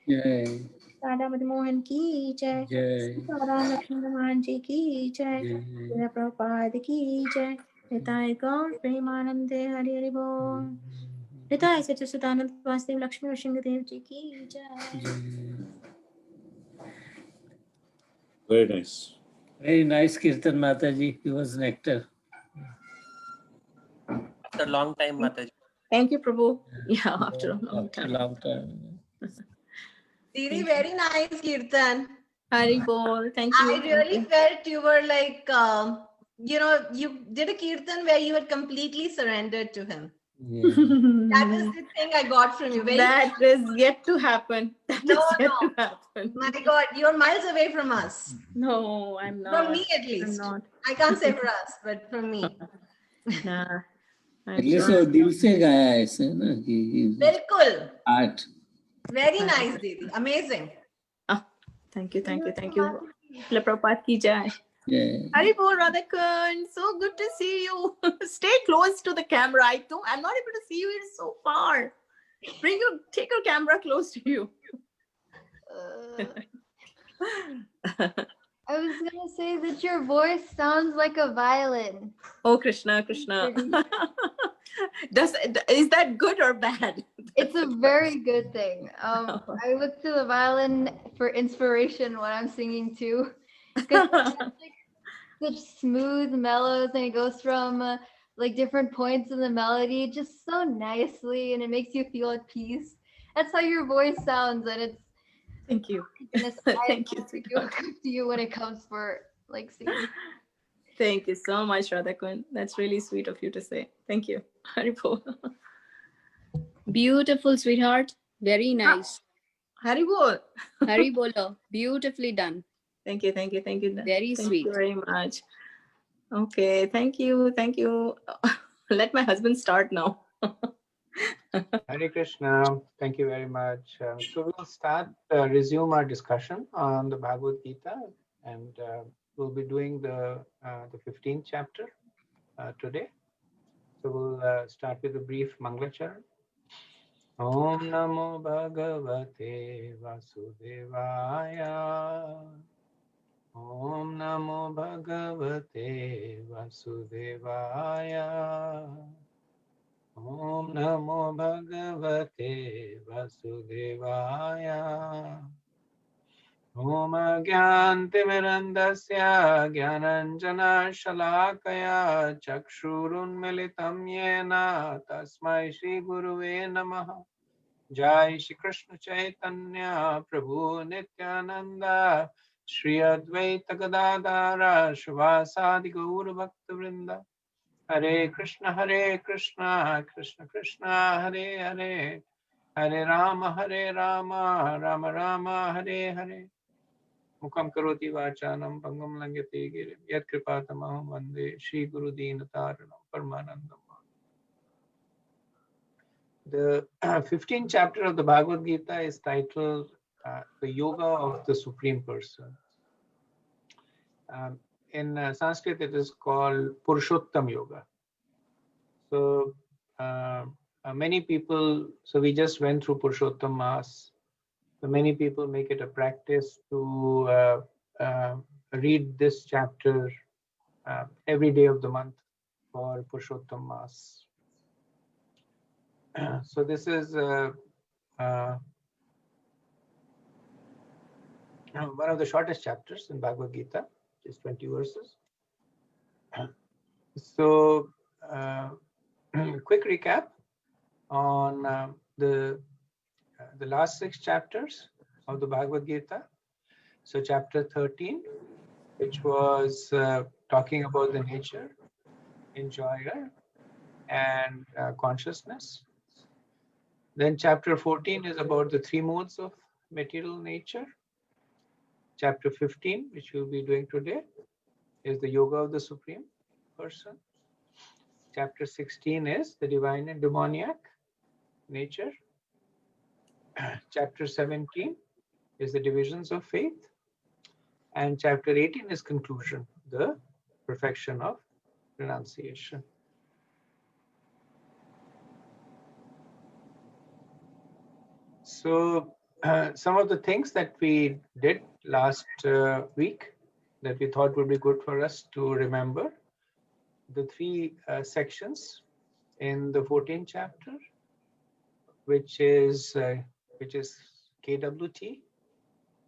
जय राधा मदन मोहन की जय, जय सीताराम लक्ष्मण हनुमान जी की जय, जय प्रभुपाद की जय। निताय गौर प्रेमानंदे हरि हरि बोल। निताय सच्चिदानंद वासुदेव लक्ष्मी नृसिंहदेव जी की जय। Very nice. Very nice Kirtan Mataji. He was nectar. After a long time, Mataji. Thank you, Prabhu. Yeah, after a long After time. a long time. Didi, very nice Kirtan. Hari Bol. Thank you. I really felt you were like, you did a Kirtan where you had completely surrendered to him. Yeah. That is the thing I got from you. That is yet to happen. That is yet to happen. My God, you're miles away from us. No, I'm not. From me, at least. I'm not. I can't say for us, but from me. Nah. At least वो दिल से गाया ऐसे ना कि Bilkul. art. Very nice, Didi. Amazing. Thank you. Prabhupada ki jai. Yeah. Hari Bol, Radhakund. So good to see you. Stay close to the camera. I'm not able to see you. It's so far. Take your camera close to you. I was gonna say that your voice sounds like a violin. Oh, Krishna. Is that good or bad? It's a very good thing. I look to the violin for inspiration when I'm singing too. Because such smooth mellows, and it goes from like different points in the melody just so nicely, and it makes you feel at peace. That's how your voice sounds, and it's. Thank you. Thank you. I look up to you when it comes for like singing. Thank you so much, Radhakund. That's really sweet of you to say. Thank you. Haribol. Beautiful, sweetheart. Very nice. Haribol. Haribolo. Beautifully done. Thank you. Very Thank sweet. you very much. Okay, thank you. Let my husband start now. Hare Krishna. Thank you very much. So we'll resume our discussion on the Bhagavad Gita, and we'll be doing the 15th chapter today. So we'll start with a brief Manglacharan. Om Namo Bhagavate Vasudevaya. Om Namo Bhagavate Vasudevaya. Om Namo Bhagavate Vasudevaya. Om Agyantimirandasya Gyananjana Shalakaya Chakshurunmilitam Yena Tasmai Shri Guruve Namaha. Jai Shri Krishna Chaitanya Prabhu Nityananda Shri Advaita Gadadara Shivasadi Gaur Bhakta Vrinda. Hare Krishna Krishna Krishna Hare Hare, Hare Rama Rama Rama Hare Hare. Mukam karoti vachanam pangam langyate girim yat kripatamaham vande Shri Guru Dinataranam Paramanandam. The 15th chapter of the Bhagavad Gita is titled The Yoga of the Supreme Person. In Sanskrit, it is called Purushottam Yoga. So many people, so we just went through Purushottam Mass. So many people make it a practice to read this chapter every day of the month for Purushottam Mass. So this is one of the shortest chapters in Bhagavad Gita, just 20 verses. So quick recap on the last 6 chapters of the Bhagavad Gita. So chapter 13, which was talking about the nature, enjoyer, and consciousness. Then chapter 14 is about the 3 modes of material nature. Chapter 15, which we'll be doing today, is the yoga of the Supreme Person. Chapter 16 is the divine and demoniac nature. Chapter 17 is the divisions of faith. And chapter 18 is conclusion, the perfection of renunciation. So some of the things that we did last week that we thought would be good for us to remember. The three sections in the 14th chapter, which is KWT.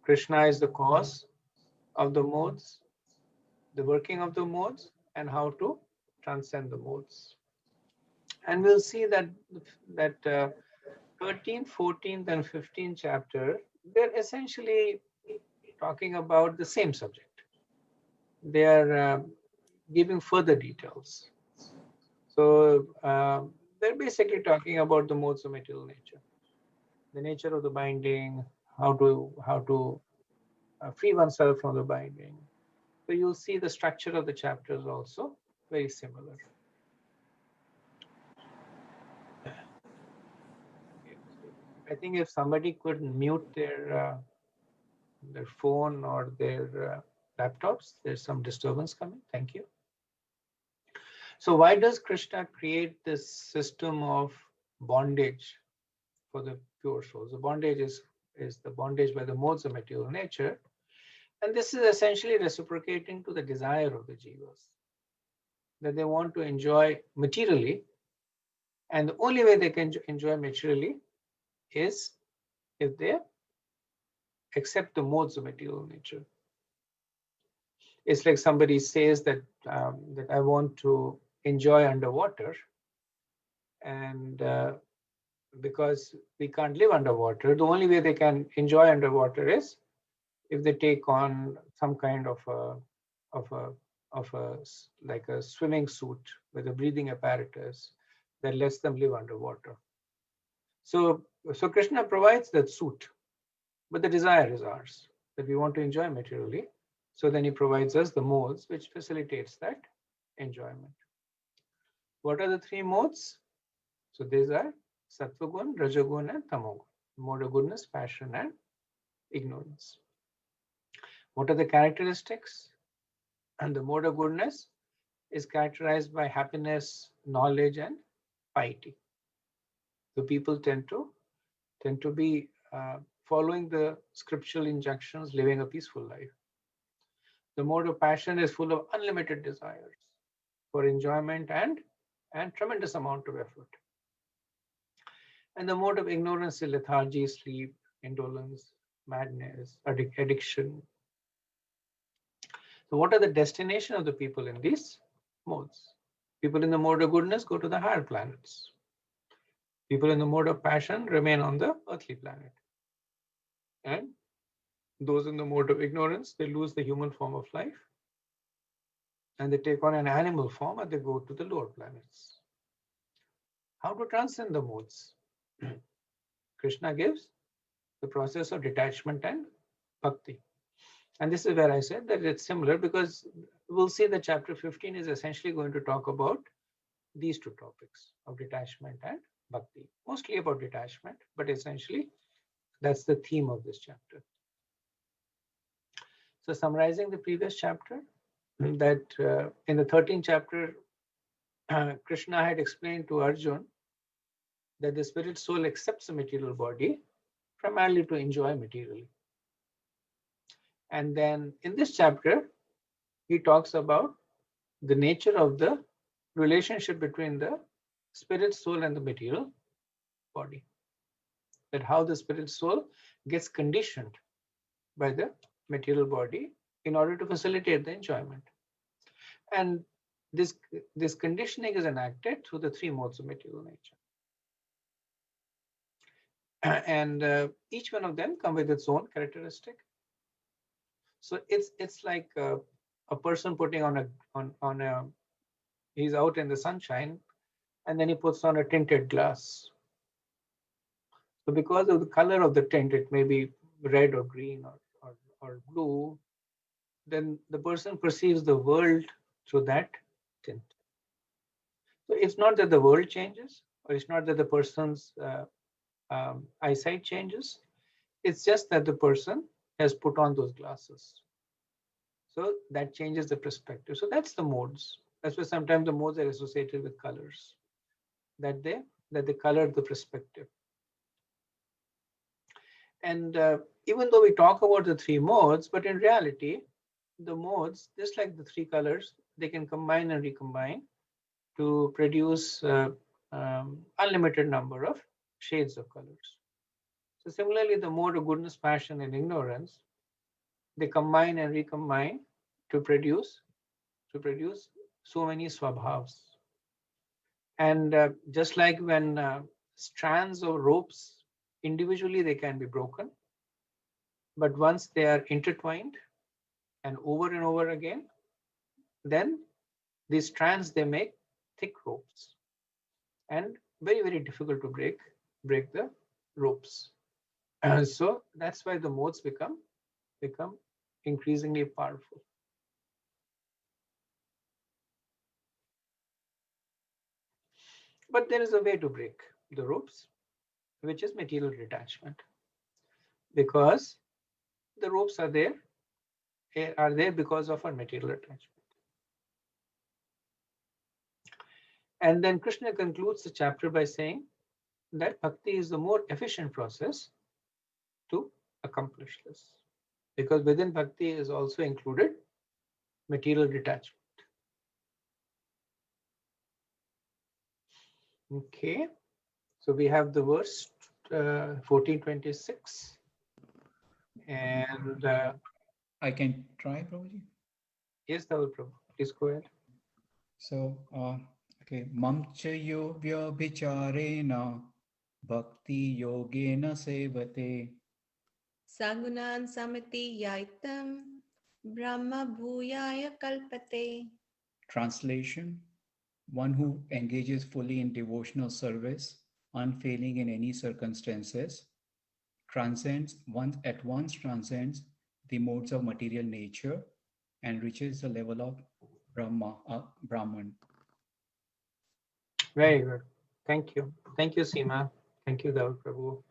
Krishna is the cause of the modes, the working of the modes, and how to transcend the modes. And we'll see that 13th, 14th, and 15th chapter, they're essentially talking about the same subject. They are giving further details. So they're basically talking about the modes of material nature, the nature of the binding, how to free oneself from the binding. So you'll see the structure of the chapters also very similar. I think if somebody could mute their phone or their laptops, there's some disturbance coming. Thank you. So why does Krishna create this system of bondage for the pure souls? The bondage is the bondage by the modes of material nature. And this is essentially reciprocating to the desire of the jivas, that they want to enjoy materially. And the only way they can enjoy materially is if they accept the modes of material nature. It's like somebody says that that I want to enjoy underwater, and because we can't live underwater, the only way they can enjoy underwater is if they take on some kind of a like a swimming suit with a breathing apparatus that lets them live underwater. So Krishna provides that suit, but the desire is ours, that we want to enjoy materially. So then he provides us the modes which facilitates that enjoyment. What are the three modes? So these are Sattvagun, Rajagun, and Tamogun. Mode of goodness, passion, and ignorance. What are the characteristics? And the mode of goodness is characterized by happiness, knowledge, and piety. So people tend to be following the scriptural injunctions, living a peaceful life. The mode of passion is full of unlimited desires for enjoyment and tremendous amount of effort. And the mode of ignorance is lethargy, sleep, indolence, madness, addiction. So what are the destination of the people in these modes? People in the mode of goodness go to the higher planets. People in the mode of passion remain on the earthly planet. And those in the mode of ignorance, they lose the human form of life and they take on an animal form and they go to the lower planets. How to transcend the modes? Krishna gives the process of detachment and bhakti. And this is where I said that it's similar, because we'll see that chapter 15 is essentially going to talk about these two topics of detachment and bhakti. Mostly about detachment, but essentially that's the theme of this chapter. So summarizing the previous chapter, that in the 13th chapter, Krishna had explained to Arjun that the spirit soul accepts the material body primarily to enjoy materially. And then in this chapter, he talks about the nature of the relationship between the spirit soul and the material body. That how the spirit soul gets conditioned by the material body in order to facilitate the enjoyment. And this conditioning is enacted through the three modes of material nature. And each one of them come with its own characteristic. So it's like a person putting on a he's out in the sunshine and then he puts on a tinted glass. So because of the color of the tint, it may be red or green or blue, then the person perceives the world through that tint. So it's not that the world changes, or it's not that the person's eyesight changes. It's just that the person has put on those glasses. So that changes the perspective. So that's the modes. That's why sometimes the modes are associated with colors, that they color the perspective. And even though we talk about the three modes, but in reality, the modes, just like the three colors, they can combine and recombine to produce unlimited number of shades of colors. So similarly, the mode of goodness, passion, and ignorance, they combine and recombine to produce so many swabhavs. And just like when strands of ropes, individually they can be broken, but once they are intertwined and over again, then these strands, they make thick ropes and very, very difficult to break the ropes. So that's why the modes become increasingly powerful. But there is a way to break the ropes, which is material detachment, because the ropes are there because of our material attachment. And then Krishna concludes the chapter by saying that bhakti is the more efficient process to accomplish this, because within bhakti is also included material detachment. Okay, so we have the verse 1426, and I can try, Prabhuji. yes, Dhaval Prabhu, please go ahead. So, okay, mamcha yogya bicharena bhakti yogena sevate. Sagunan samati yaitam brahma bhuyaya kalpate. Translation: one who engages fully in devotional service, unfailing in any circumstances, at once transcends the modes of material nature and reaches the level of Brahman. Very good. Thank you. Thank you, Seema. Thank you, Dhaval Prabhu.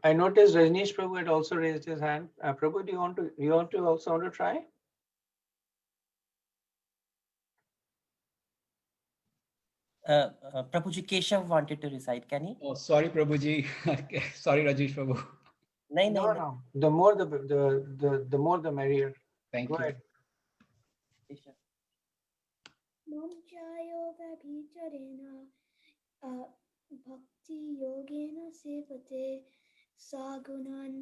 I noticed Rajneesh Prabhu had also raised his hand. Prabhu, do you want to try? Prabhuji Keshav wanted to recite. Can he? Oh, sorry, Prabhuji. Sorry, Rajesh Prabhu. No. The more the more the merrier. Thank Go you. ahead. Keshav. Bhakti yogena sevate sagunan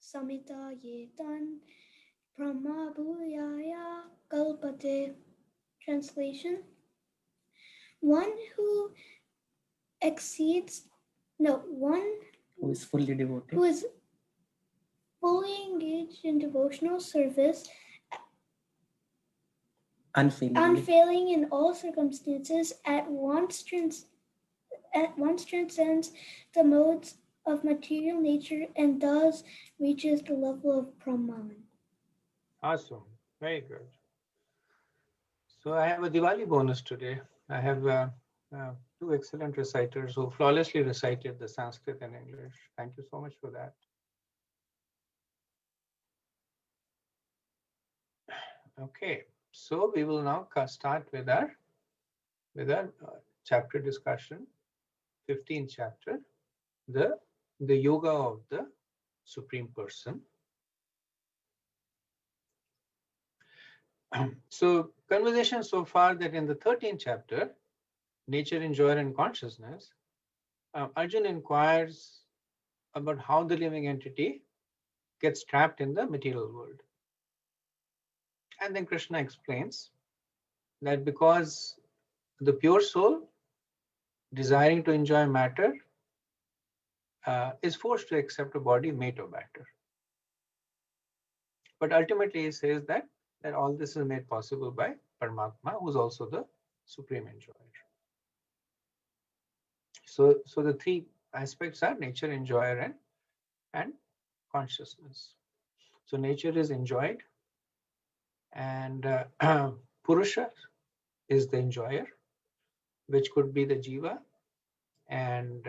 samita yetan brahma bhuyaya kalpate. Translation: one who Who is fully devoted. who is fully engaged in devotional service, unfailing in all circumstances, at once transcends the modes of material nature and thus reaches the level of Brahman. Awesome. Very good. So I have a Diwali bonus today. I have two excellent reciters who flawlessly recited the Sanskrit and English. Thank you so much for that. Okay, so we will now start with our chapter discussion, 15th chapter, the yoga of the Supreme Person. So conversation so far that in the 13th chapter, nature, enjoyer, and consciousness, Arjun inquires about how the living entity gets trapped in the material world. And then Krishna explains that because the pure soul, desiring to enjoy matter, is forced to accept a body made of matter. But ultimately he says that all this is made possible by Paramatma, who is also the supreme enjoyer. So the three aspects are nature, enjoyer, and consciousness. So nature is enjoyed, and Purusha is the enjoyer, which could be the Jiva and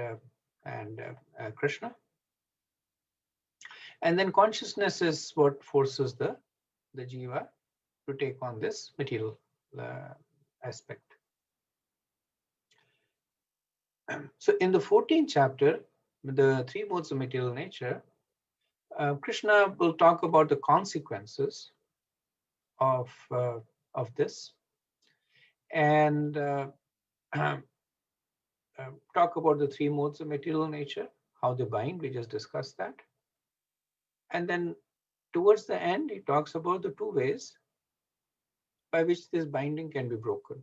Krishna. And then consciousness is what forces the Jiva to take on this material aspect. So in the 14th chapter, the three modes of material nature, Krishna will talk about the consequences of this, and talk about the three modes of material nature, how they bind. We just discussed that. And then towards the end, he talks about the two ways by which this binding can be broken,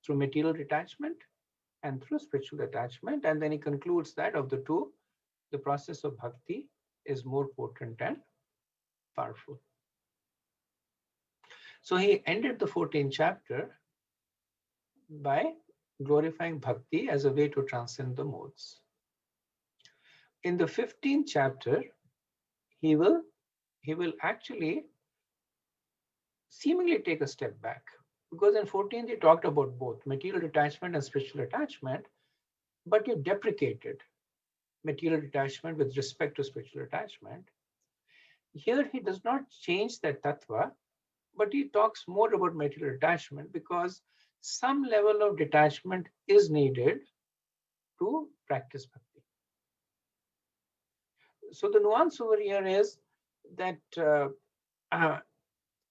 through material detachment and through spiritual attachment. And then he concludes that of the two, the process of bhakti is more potent and powerful. So he ended the 14th chapter by glorifying bhakti as a way to transcend the modes. In the 15th chapter, he will actually seemingly take a step back, because in 14th he talked about both material detachment and spiritual attachment, but he deprecated material detachment with respect to spiritual attachment. Here he does not change that tattva, but he talks more about material detachment because some level of detachment is needed to practice bhakti. So the nuance over here is that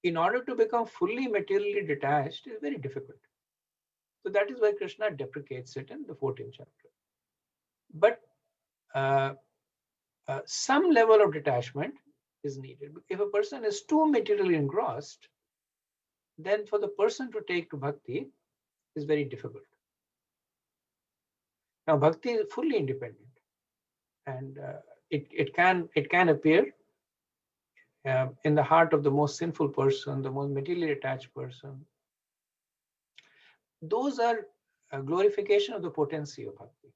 in order to become fully materially detached is very difficult. So that is why Krishna deprecates it in the 14th chapter. But some level of detachment is needed. If a person is too materially engrossed, then for the person to take to bhakti is very difficult. Now, bhakti is fully independent, and it can appear in the heart of the most sinful person, the most materially attached person. Those are a glorification of the potency of bhakti.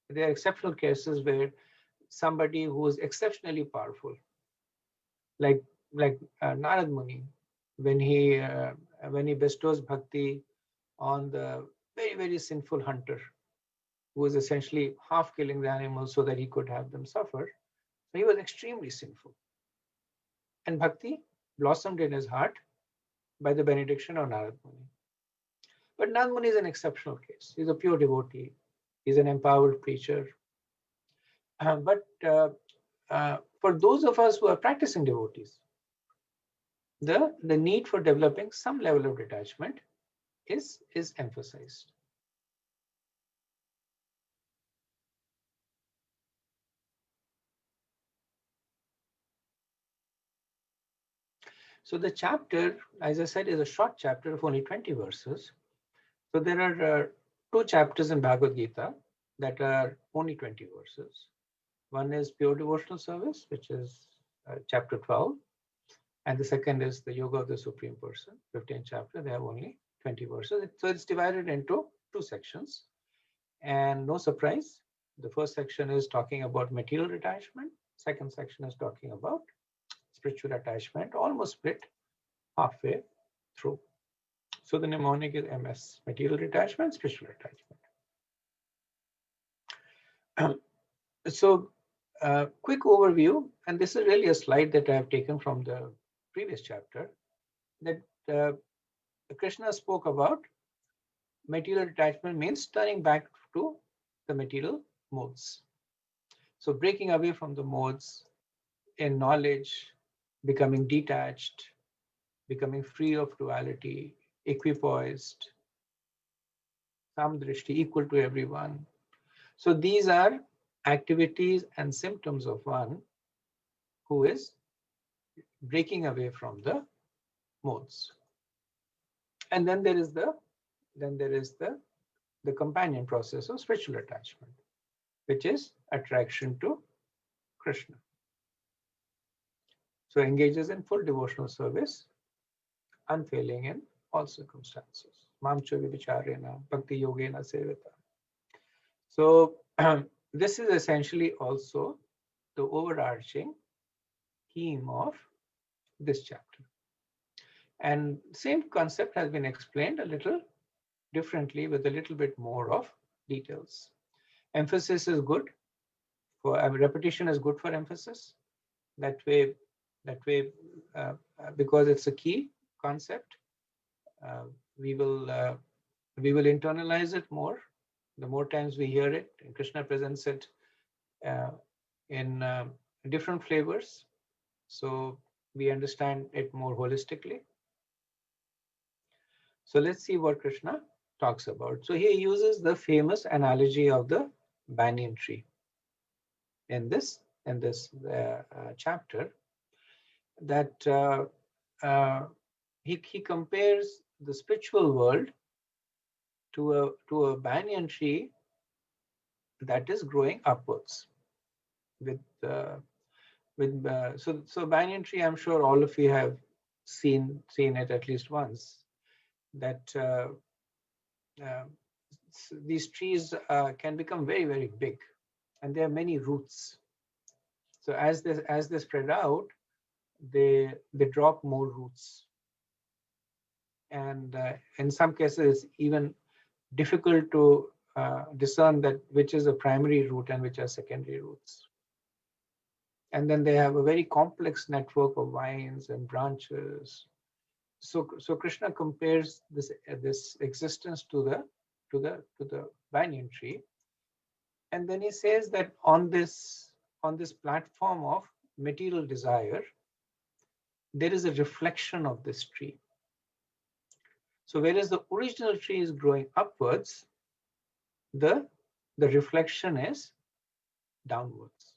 There are exceptional cases where somebody who is exceptionally powerful, like Narad Muni, when he bestows bhakti on the very, very sinful hunter, who was essentially half killing the animals so that he could have them suffer. So he was extremely sinful. And bhakti blossomed in his heart by the benediction of Narad Muni. But Narad Muni is an exceptional case. He's a pure devotee. He's an empowered preacher. But for those of us who are practicing devotees, the need for developing some level of detachment is emphasized. So the chapter, as I said, is a short chapter of only 20 verses. So there are two chapters in Bhagavad Gita that are only 20 verses. One is pure devotional service, which is chapter 12. And the second is the Yoga of the Supreme Person, 15th chapter. They have only 20 verses. So it's divided into two sections. And no surprise, the first section is talking about material detachment. Second section is talking about spiritual attachment, almost split halfway through. So the mnemonic is MS, material detachment, spiritual attachment. So quick overview, and this is really a slide that I have taken from the previous chapter, that Krishna spoke about material detachment means turning back to the material modes. So breaking away from the modes in knowledge, becoming detached, becoming free of duality, equipoised, samdrishti, equal to everyone. So these are activities and symptoms of one who is breaking away from the modes. And then there is the companion process of spiritual attachment, which is attraction to Krishna. So engages in full devotional service, unfailing in all circumstances. Mam chavi vicharena bhakti yogena sevita. So this is essentially also the overarching theme of this chapter. And same concept has been explained a little differently with a little bit more of details. Emphasis is good for repetition is good for emphasis. That way, because it's a key concept, we will internalize it more, The more times we hear it, and Krishna presents it in different flavors, so we understand it more holistically. So let's see what Krishna talks about. So he uses the famous analogy of the banyan tree in this chapter, that he compares the spiritual world to a banyan tree that is growing upwards. So banyan tree, I'm sure all of you have seen it at least once. That these trees can become very, very big, and there are many roots. So as they spread out, they drop more roots, and in some cases it's even difficult to discern that which is a primary root and which are secondary roots. And then they have a very complex network of vines and branches. So Krishna compares this existence to the banyan tree, and then he says that on this platform of material desire, there is a reflection of this tree. So whereas the original tree is growing upwards, the reflection is downwards.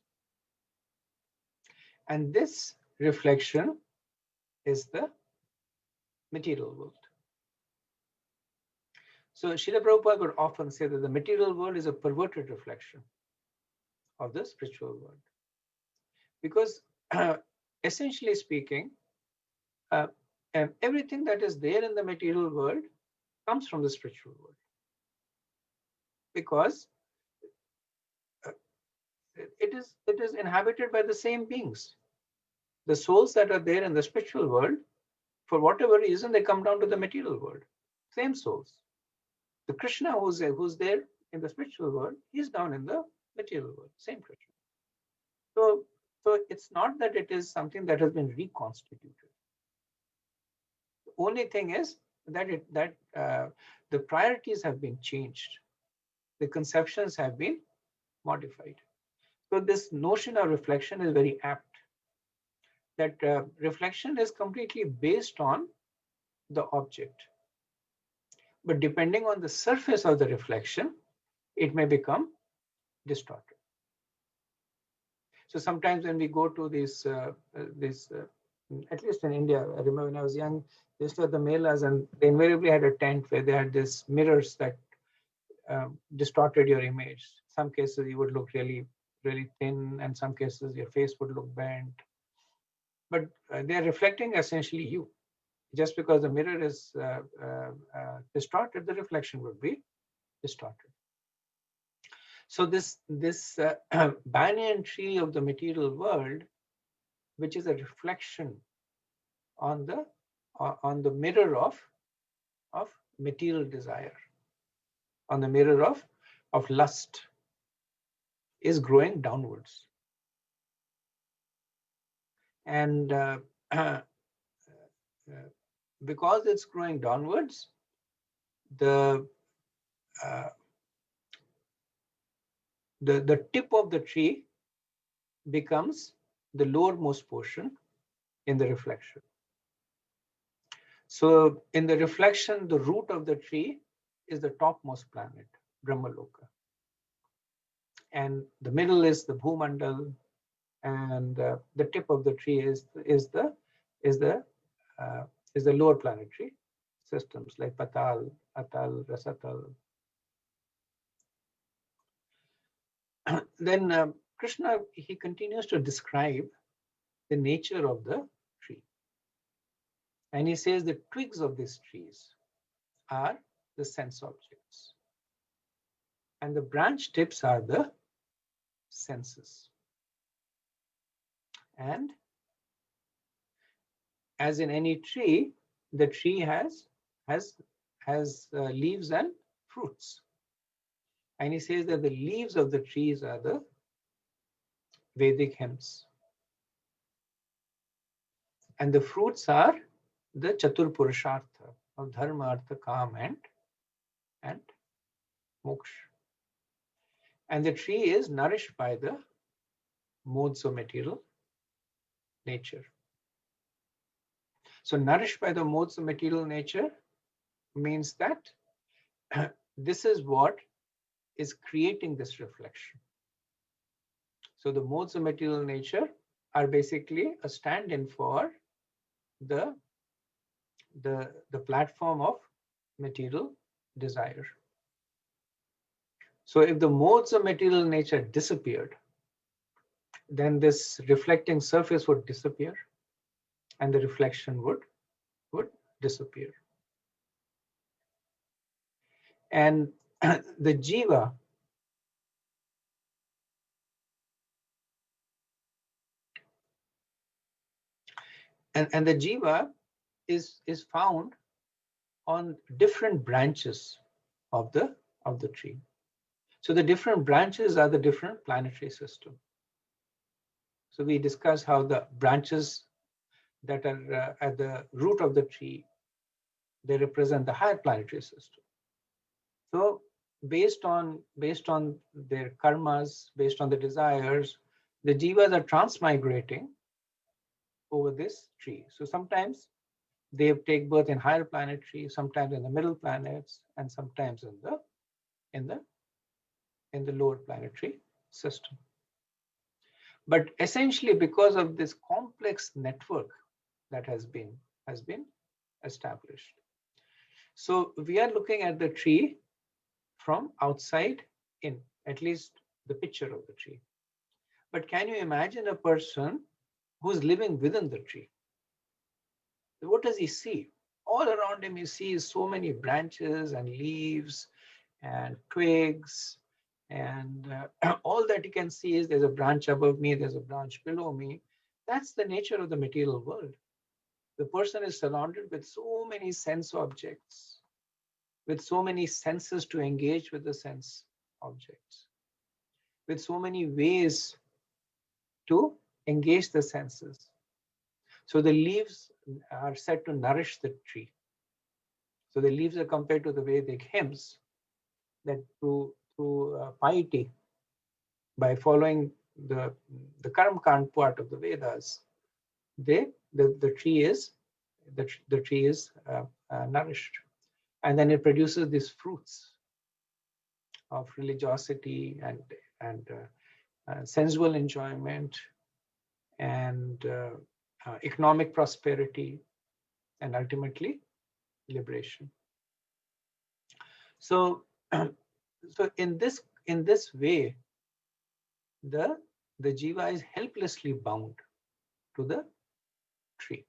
And this reflection is the material world. So Srila Prabhupada would often say that the material world is a perverted reflection of the spiritual world. Because essentially speaking, everything that is there in the material world comes from the spiritual world. Because it is inhabited by the same beings. The souls that are there in the spiritual world, for whatever reason, they come down to the material world. Same souls. The Krishna who's there in the spiritual world, he's down in the material world. Same Krishna. So it's not that it is something that has been reconstituted. The only thing is that the priorities have been changed. The conceptions have been modified. So this notion of reflection is very apt. That reflection is completely based on the object. But depending on the surface of the reflection, it may become distorted. So sometimes when we go to this, at least in India, I remember when I was young, they used to have the melas, and they invariably had a tent where they had these mirrors that distorted your image. Some cases you would look really, really thin, and some cases your face would look bent. But they are reflecting essentially you. Just because the mirror is distorted, the reflection would be distorted. So this banyan tree of the material world, which is a reflection on the mirror of material desire, on the mirror of lust, is growing downwards. And because it's growing downwards, the tip of the tree becomes the lowermost portion in the reflection. So in the reflection, the root of the tree is the topmost planet, Brahmaloka. And the middle is the Bhumandal, and the tip of the tree is the lower planetary systems like Patal, Atal, Rasatal. Then Krishna, he continues to describe the nature of the tree. And he says the twigs of these trees are the sense objects. And the branch tips are the senses. And as in any tree, the tree has leaves and fruits. And he says that the leaves of the trees are the Vedic hymns. And the fruits are the Chatur Purushartha of Dharma, Artha, Kam, and Moksha. And the tree is nourished by the modes of material nature. So nourished by the modes of material nature means that this is what is creating this reflection. So the modes of material nature are basically a stand-in for the platform of material desire. So if the modes of material nature disappeared, then this reflecting surface would disappear and the reflection would disappear. And the jiva and the jiva is found on different branches of the tree. So the different branches are the different planetary system. So we discussed how the branches that are at the root of the tree, they represent the higher planetary system. So based on their karmas, based on the desires, the jivas are transmigrating over this tree. So sometimes they take birth in higher planetary, sometimes in the middle planets, and sometimes in the lower planetary system. But essentially, because of this complex network that has been established. So we are looking at the tree from outside in, at least the picture of the tree. But can you imagine a person who's living within the tree? What does he see? All around him, he sees so many branches and leaves and twigs, and all that he can see is there's a branch above me, there's a branch below me. That's the nature of the material world. The person is surrounded with so many sense objects, with so many senses to engage with the sense objects, with so many ways to engage the senses. So the leaves are said to nourish the tree. So the leaves are compared to the Vedic hymns, that through piety, by following the Karma Kand part of the Vedas, the tree is nourished, and then it produces these fruits of religiosity and sensual enjoyment and economic prosperity, and ultimately liberation. So so in this way, the jiva is helplessly bound to the tree.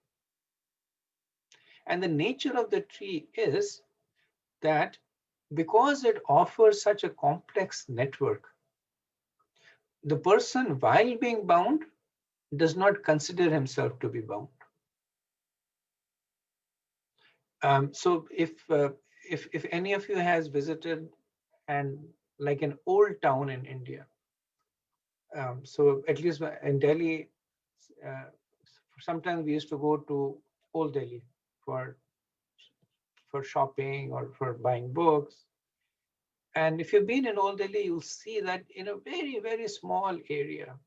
And the nature of the tree is that because it offers such a complex network, the person, while being bound, does not consider himself to be bound. So if any of you has visited and like an old town in India, so at least in Delhi, sometimes we used to go to Old Delhi for shopping or for buying books. And if you've been in Old Delhi, you'll see that in a very, very small area,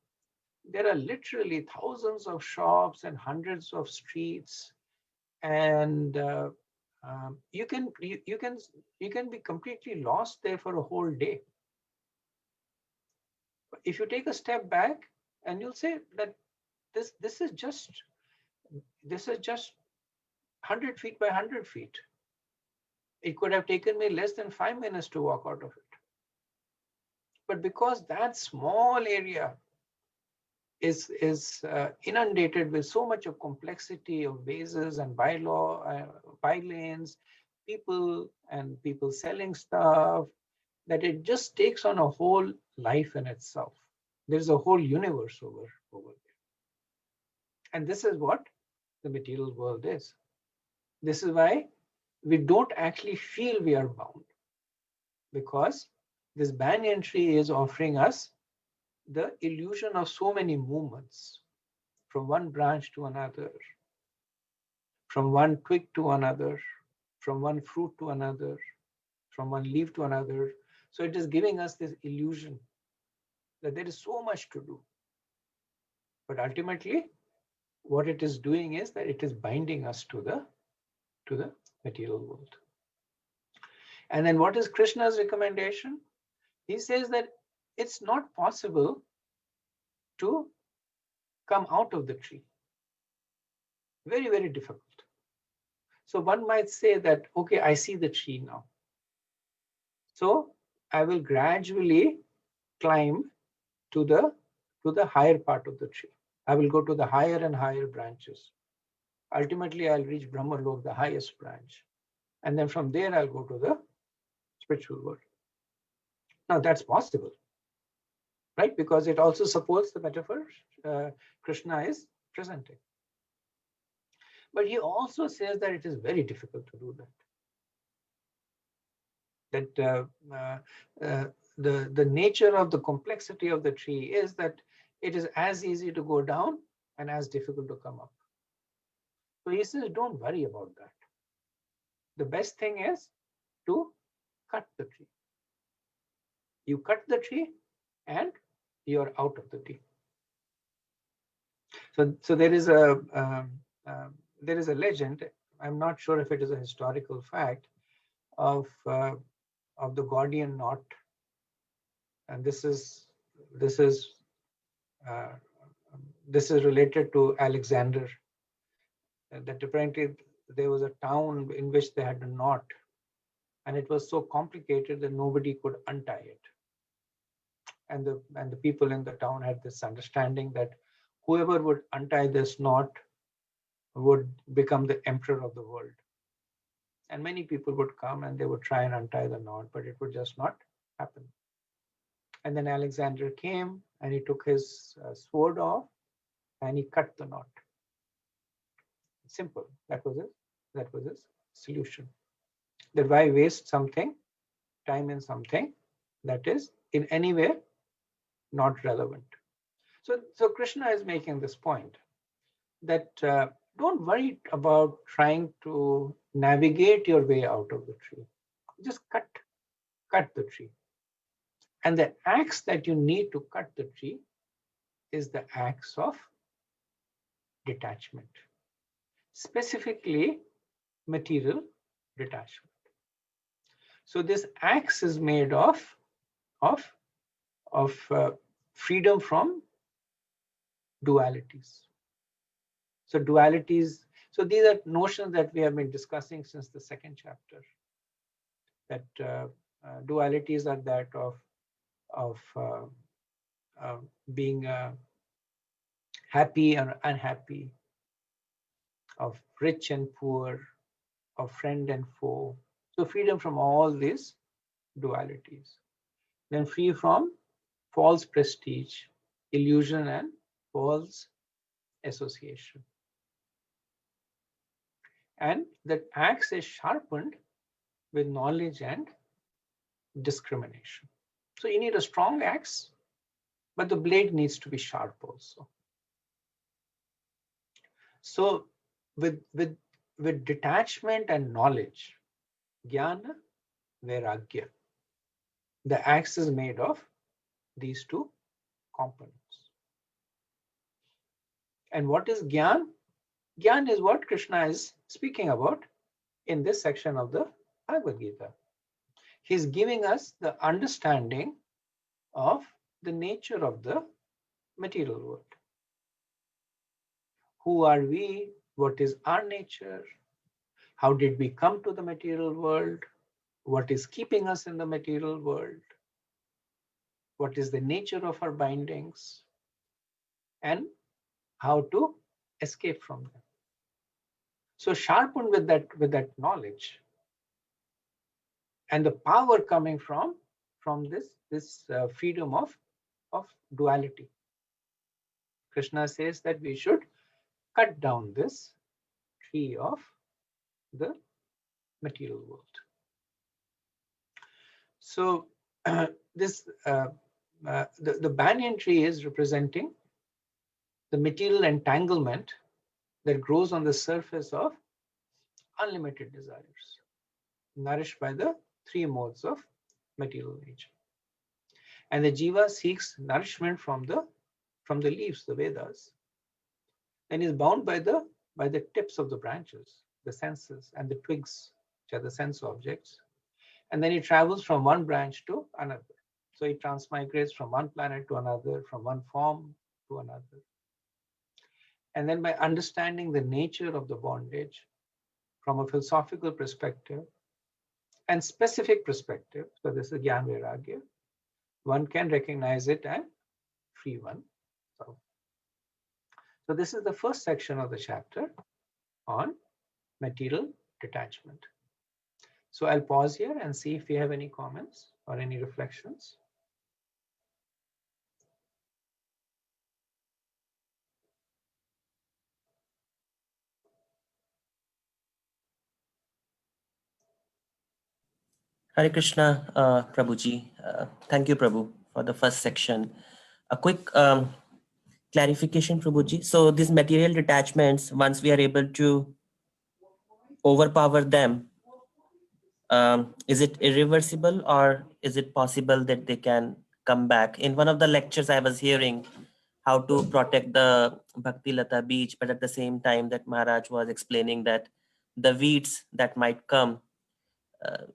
there are literally thousands of shops and hundreds of streets, and you can be completely lost there for a whole day. If you take a step back, and you'll say that this is just 100 feet by 100 feet. It could have taken me less than 5 minutes to walk out of it. But because that small area is inundated with so much of complexity of bases and bylanes, people selling stuff, that it just takes on a whole life in itself. There's a whole universe over there. And this is what the material world is. This is why we don't actually feel we are bound, because this banyan tree is offering us the illusion of so many movements, from one branch to another, from one twig to another, from one fruit to another, from one leaf to another. So it is giving us this illusion that there is so much to do. But ultimately, what it is doing is that it is binding us to the material world. And then what is Krishna's recommendation? He says that it's not possible to come out of the tree. Very, very difficult. So one might say that, okay, I see the tree now. So I will gradually climb to the higher part of the tree. I will go to the higher and higher branches. Ultimately, I'll reach Brahmalok, the highest branch. And then from there, I'll go to the spiritual world. Now that's possible, right? Because it also supports the metaphor Krishna is presenting. But he also says that it is very difficult to do that. That the nature of the complexity of the tree is that it is as easy to go down and as difficult to come up. So he says, don't worry about that. The best thing is to cut the tree. You cut the tree and you're out of the tree. So there is a legend. I'm not sure if it is a historical fact of the Gordian knot, and this is related to Alexander. That apparently there was a town in which they had a knot, and it was so complicated that nobody could untie it. And the people in the town had this understanding that whoever would untie this knot would become the emperor of the world. And many people would come and they would try and untie the knot, but it would just not happen. And then Alexander came and he took his sword off and he cut the knot. Simple. That was his solution. That why waste something, time in something that is in any way not relevant. So Krishna is making this point that don't worry about trying to navigate your way out of the tree. Just cut the tree. And the axe that you need to cut the tree is the axe of detachment, specifically material detachment. So this axe is made of freedom from dualities. So dualities. So these are notions that we have been discussing since the second chapter. That dualities are that of being happy and unhappy, of rich and poor, of friend and foe. So freedom from all these dualities. Then free from false prestige, illusion, and false association. And that axe is sharpened with knowledge and discrimination. So you need a strong axe, but the blade needs to be sharp also. So with detachment and knowledge, jnana, vairagya, the axe is made of these two components. And what is jnana? Jnana is what Krishna is speaking about in this section of the Bhagavad Gita. He's giving us the understanding of the nature of the material world. Who are we? What is our nature? How did we come to the material world? What is keeping us in the material world? What is the nature of our bindings? And how to escape from them. So sharpened with that knowledge and the power coming from this freedom of duality. Krishna says that we should cut down this tree of the material world. So the banyan tree is representing the material entanglement that grows on the surface of unlimited desires, nourished by the three modes of material nature. and the jiva seeks nourishment from the leaves, the Vedas, and is bound by the tips of the branches, the senses, and the twigs, which are the sense objects. And then it travels from one branch to another. So it transmigrates from one planet to another, from one form to another. And then by understanding the nature of the bondage from a philosophical perspective and specific perspective, so this is Gyan Vairagya, one can recognize it and free one. So this is the first section of the chapter on material detachment. So I'll pause here and see if you have any comments or any reflections. Hare Krishna, Prabhuji. Thank you, Prabhu, for the first section. A quick clarification, Prabhuji. So these material detachments, once we are able to overpower them, is it irreversible or is it possible that they can come back? In one of the lectures I was hearing how to protect the Bhakti Lata beach, but at the same time that Maharaj was explaining that the weeds that might come,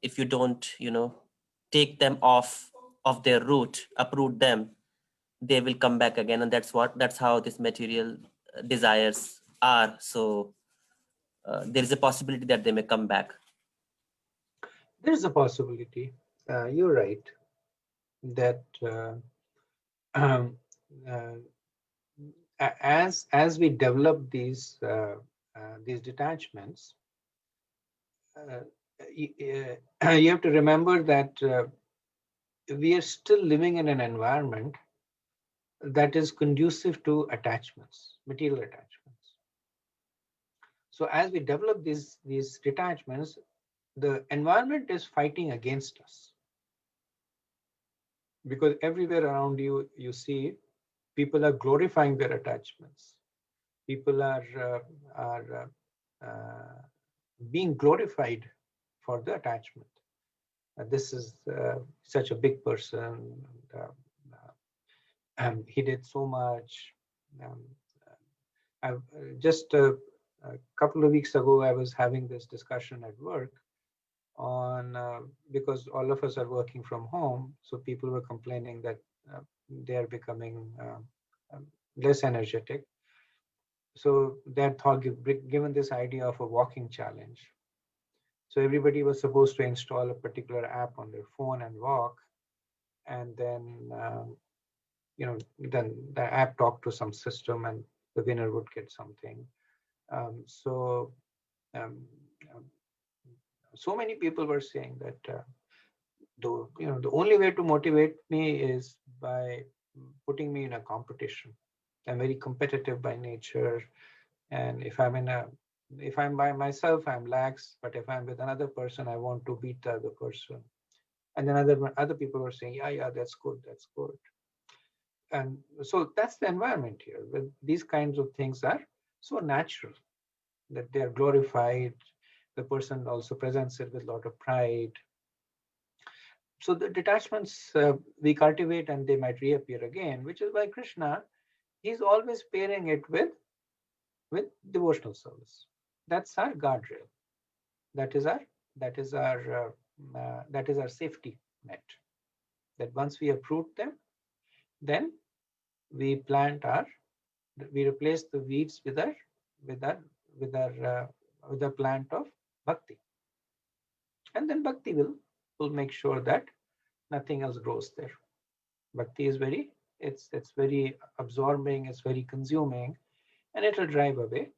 if you don't, take them off of their root, uproot them, they will come back again. And that's how this material desires are. So there is a possibility that they may come back. There is a possibility. You're right that um, uh, as we develop these detachments, you have to remember that we are still living in an environment that is conducive to attachments, material attachments. So as we develop these detachments, the environment is fighting against us, because everywhere around you, you see people are glorifying their attachments. People are being glorified for the attachment. This is such a big person. He did so much. Just a couple of weeks ago, I was having this discussion at work on because all of us are working from home, so people were complaining that they are becoming less energetic. So they had thought, given this idea of a walking challenge. So everybody was supposed to install a particular app on their phone and walk, and then then the app talked to some system, and the winner would get something. So many people were saying that the only way to motivate me is by putting me in a competition. I'm very competitive by nature, and if I'm by myself, I'm lax. But if I'm with another person, I want to beat the other person. And then other people were saying, yeah, that's good, that's good. And so that's the environment here. With these kinds of things are so natural that they are glorified. The person also presents it with a lot of pride. So the detachments we cultivate, and they might reappear again, which is why Krishna, he's always pairing it with devotional service. That's our guardrail. That is our safety net. That once we uproot them, then we replace the weeds with a plant of bhakti, and then bhakti will make sure that nothing else grows there. Bhakti is it's very absorbing, it's very consuming, and it will drive away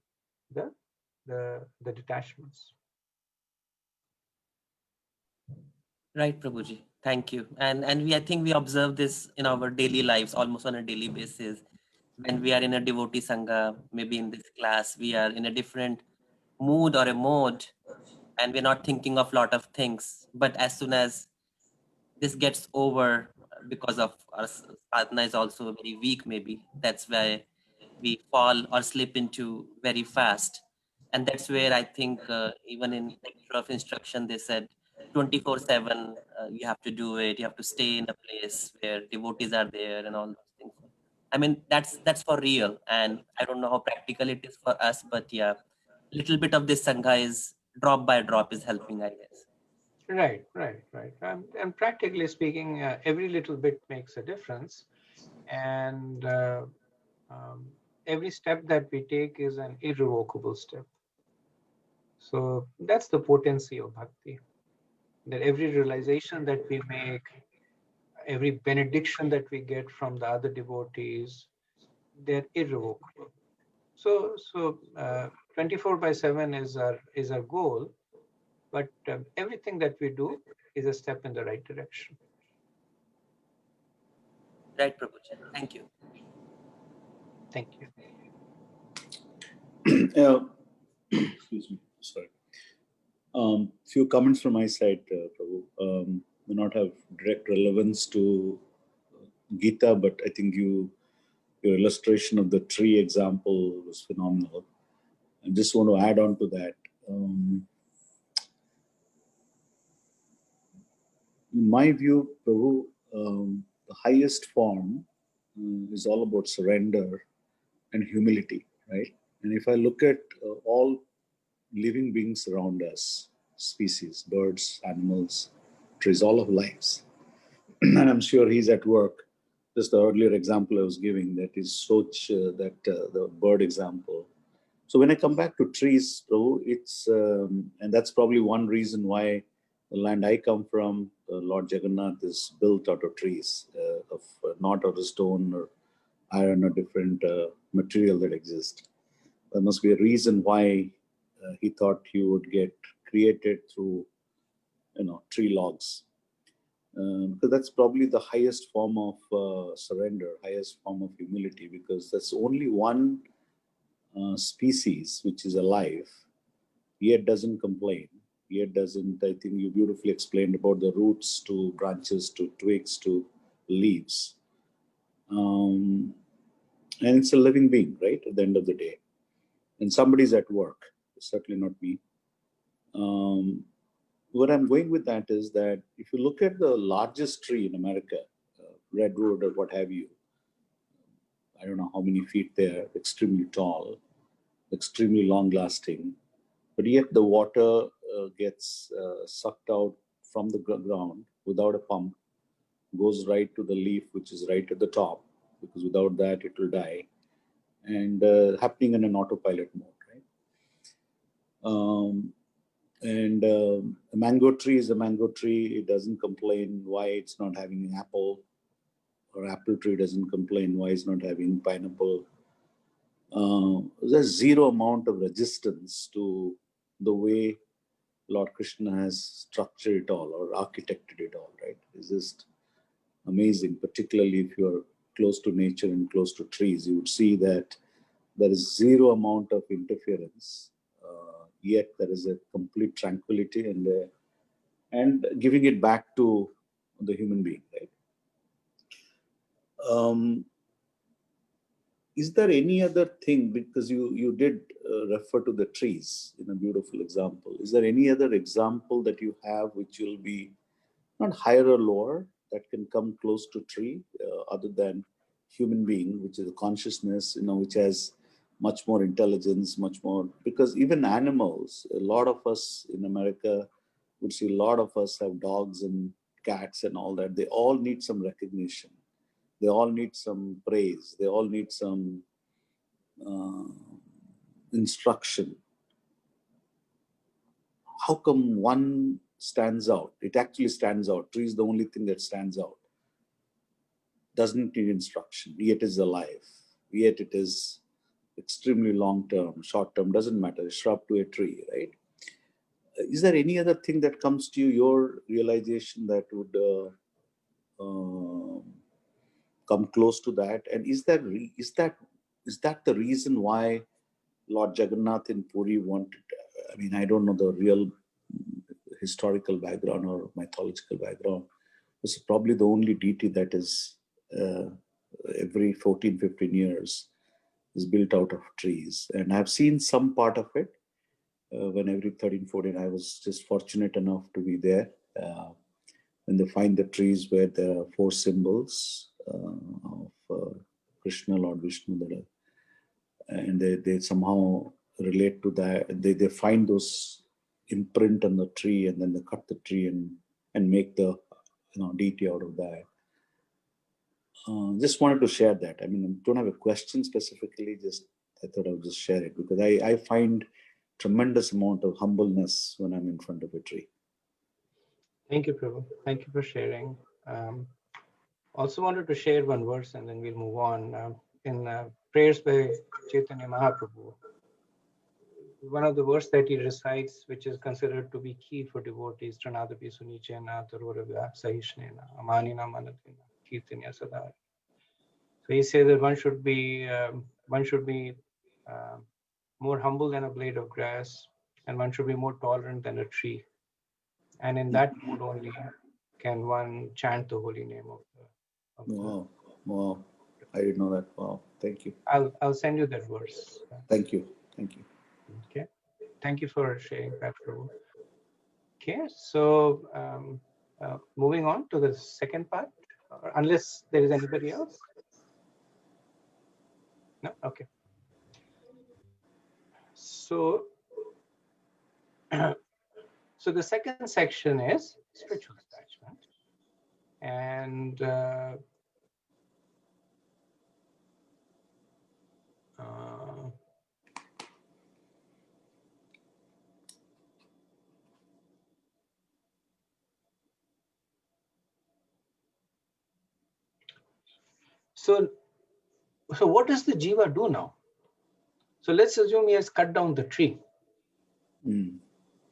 the detachments. Right, Prabhuji. Thank you. And I think we observe this in our daily lives almost on a daily basis. When we are in a devotee sangha, maybe in this class, we are in a different mood or a mode, and we're not thinking of a lot of things. But as soon as this gets over, because of our sadhana is also very weak, maybe that's why we fall or slip into very fast. And that's where I think even in lecture of instruction, they said 24/7. You have to do it. You have to stay in a place where devotees are there and all those things. I mean, that's for real. And I don't know how practical it is for us, but yeah, little bit of this sangha is drop by drop is helping, I guess. Right. And practically speaking, every little bit makes a difference. And every step that we take is an irrevocable step. So that's the potency of bhakti, that every realization that we make, every benediction that we get from the other devotees, they're irrevocable. So 24/7 is our goal, but everything that we do is a step in the right direction. Right, Prabhuji. Thank you. Thank you. Excuse me. Sorry. Few comments from my side, Prabhu. May not have direct relevance to Gita, but I think your illustration of the tree example was phenomenal. I just want to add on to that. In my view, Prabhu, the highest form is all about surrender and humility, right? And if I look at all living beings around us, species, birds, animals, trees, all of lives, and I'm sure he's at work. Just the earlier example I was giving, that is Soch, the bird example. So when I come back to trees, Prabhu, it's, and that's probably one reason why the land I come from, Lord Jagannath, is built out of trees, not out of stone or iron or different material that exists. There must be a reason why he thought he would get created through, tree logs. Because that's probably the highest form of surrender, highest form of humility, because that's only one species which is alive, yet doesn't complain, yet doesn't, I think you beautifully explained about the roots to branches to twigs to leaves. And it's a living being, right, at the end of the day. And somebody's at work, certainly not me. What I'm going with that is that if you look at the largest tree in America, redwood or what have you, I don't know how many feet they're, extremely tall, extremely long lasting, but yet the water gets sucked out from the ground without a pump, goes right to the leaf, which is right at the top, because without that it will die, and happening in an autopilot mode, right? And a mango tree is a mango tree. It doesn't complain why it's not having an apple, or apple tree doesn't complain why it's not having pineapple. There's zero amount of resistance to the way Lord Krishna has structured it all or architected it all, right? It's just amazing, particularly if you're close to nature and close to trees. You would see that there is zero amount of interference, yet there is a complete tranquility and giving it back to the human being, right? Is there any other thing, because you did refer to the trees in a beautiful example. Is there any other example that you have which will be not higher or lower that can come close to tree other than human being, which is a consciousness, which has much more intelligence, much more, because even animals, a lot of us in America would see a lot of us have dogs and cats and all that. They all need some recognition. They all need some praise. They all need some instruction. How come one stands out? It actually stands out. Tree is the only thing that stands out. Doesn't need instruction, yet is alive. Yet it is extremely long term, short term, doesn't matter. A shrub to a tree, right? Is there any other thing that comes to you, your realization that would come close to that? And is that the reason why Lord Jagannath in Puri wanted? I mean, I don't know the real historical background or mythological background. It's probably the only deity that is every 14-15 years is built out of trees. And I've seen some part of it when every 13-14, I was just fortunate enough to be there. when they find the trees where there are 4 symbols of Krishna, Lord Vishnu, that are, and they somehow relate to that. They find those imprint on the tree, and then they cut the tree and make the deity out of that. Just wanted to share that. I mean, I don't have a question specifically, just I thought I would just share it because I find tremendous amount of humbleness when I'm in front of a tree. Thank you, Prabhu. Thank you for sharing. Also wanted to share one verse and then we'll move on. In prayers by Chaitanya Mahaprabhu, one of the verse that he recites, which is considered to be key for devotees, Tranadapi Sunichena Taroravya Sahishnena Amanina Manatina Kirtanya Sadar. So he says that one should be more humble than a blade of grass, and one should be more tolerant than a tree. And in that mood only can one chant the holy name of the Wow, wow! I didn't know that. Wow, thank you. I'll send you that verse. Thank you, thank you. Okay, thank you for sharing that, Prabhu. Okay, so moving on to the second part, unless there is anybody else. No, okay. So, so the second section is spiritual attachment, and so what does the jiva do now? So let's assume he has cut down the tree,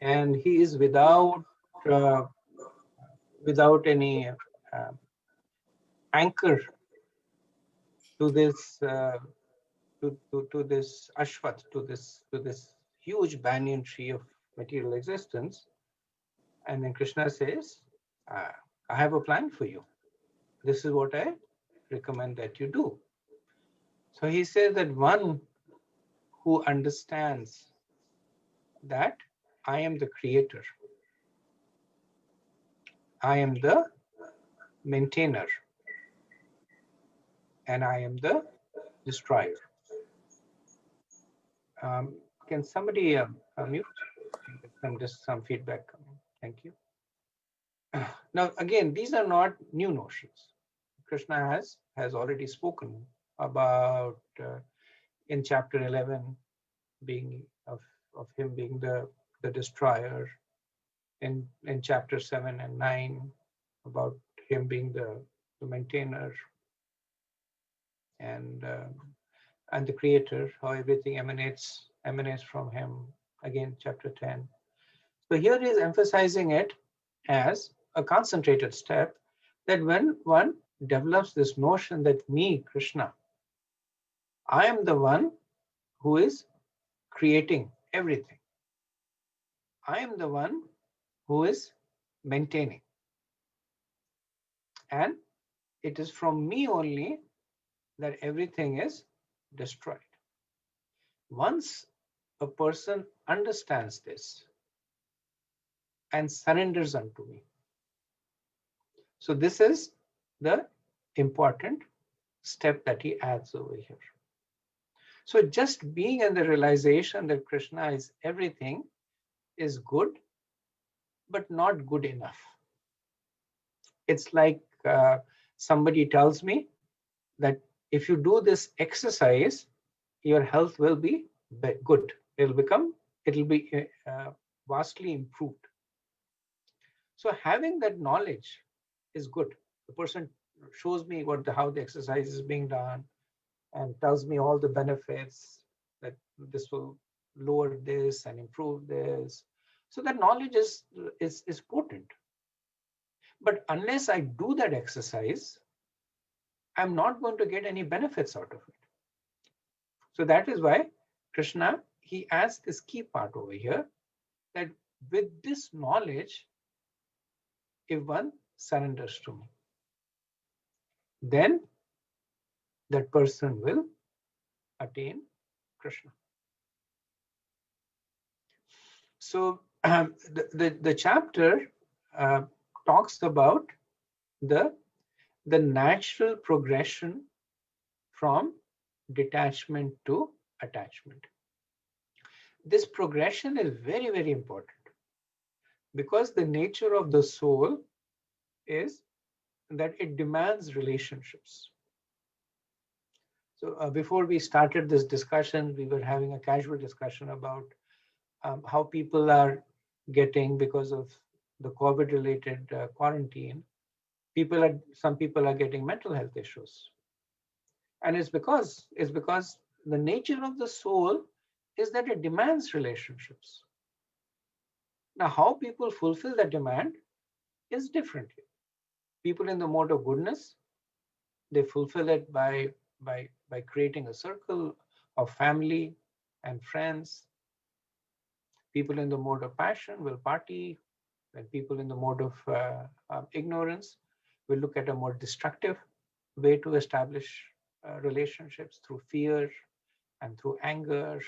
and he is without any anchor to this to this ashvat, to this huge banyan tree of material existence. And then Krishna says, I have a plan for you. This is what I recommend that you do. So he says that one who understands that I am the creator, I am the maintainer, and I am the destroyer. Can somebody mute? Just some feedback coming. Thank you. Now, again, these are not new notions. Krishna has already spoken about in chapter 11 being of him being the destroyer, in chapter 7 and 9 about him being the maintainer and the creator, how everything emanates from him, again chapter 10. So here he is emphasizing it as a concentrated step, that when one develops this notion that me, Krishna, I am the one who is creating everything. I am the one who is maintaining. And it is from me only that everything is destroyed. Once a person understands this and surrenders unto me. So this is the important step that he adds over here. So just being in the realization that Krishna is everything is good, but not good enough. It's like somebody tells me that if you do this exercise, your health will be good. It'll be vastly improved. So having that knowledge is good. The person shows me how the exercise is being done and tells me all the benefits, that this will lower this and improve this. So that knowledge is potent. But unless I do that exercise, I'm not going to get any benefits out of it. So that is why Krishna, he adds this key part over here, that with this knowledge, if one surrenders to me, then that person will attain Krishna. So the chapter talks about the natural progression from detachment to attachment. This progression is very, very important because the nature of the soul is that it demands relationships. So before we started this discussion, we were having a casual discussion about how people are getting, because of the COVID-related quarantine, some people are getting mental health issues. And it's because the nature of the soul is that it demands relationships. Now, how people fulfill that demand is differently. People in the mode of goodness, they fulfill it by creating a circle of family and friends. People in the mode of passion will party, and people in the mode of ignorance will look at a more destructive way to establish relationships through fear and through anger.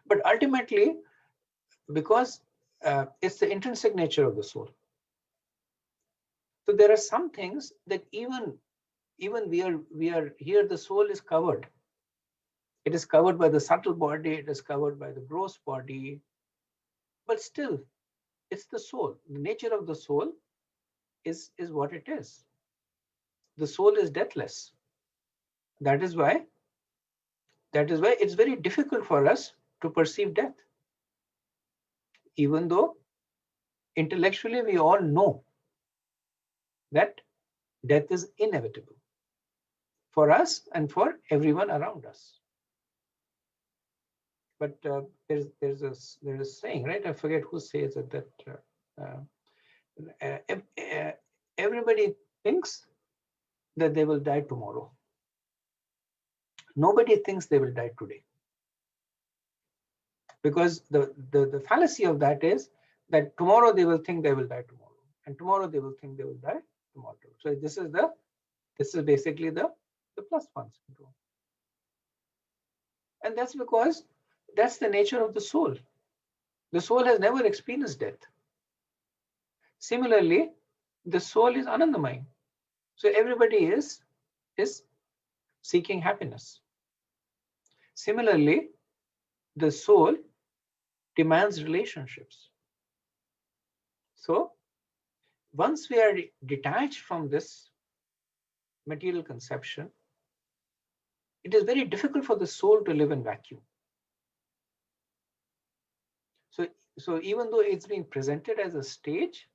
But ultimately, because it's the intrinsic nature of the soul. So there are some things that even we are here, the soul is covered. It is covered by the subtle body, it is covered by the gross body, but still, it's the soul. The nature of the soul is what it is. The soul is deathless. That is why it's very difficult for us to perceive death. Even though intellectually we all know that death is inevitable for us and for everyone around us. But there's a saying, right? I forget who says it, that everybody thinks that they will die tomorrow. Nobody thinks they will die today. Because the fallacy of that is that tomorrow they will think they will die tomorrow, and tomorrow they will think they will die tomorrow. So this is basically the plus one syndrome. And that's because that's the nature of the soul. The soul has never experienced death. Similarly, the soul is Anandamaya. So everybody is seeking happiness. Similarly, the soul demands relationships. So once we are detached from this material conception, it is very difficult for the soul to live in vacuum. So even though it's being presented as a stage,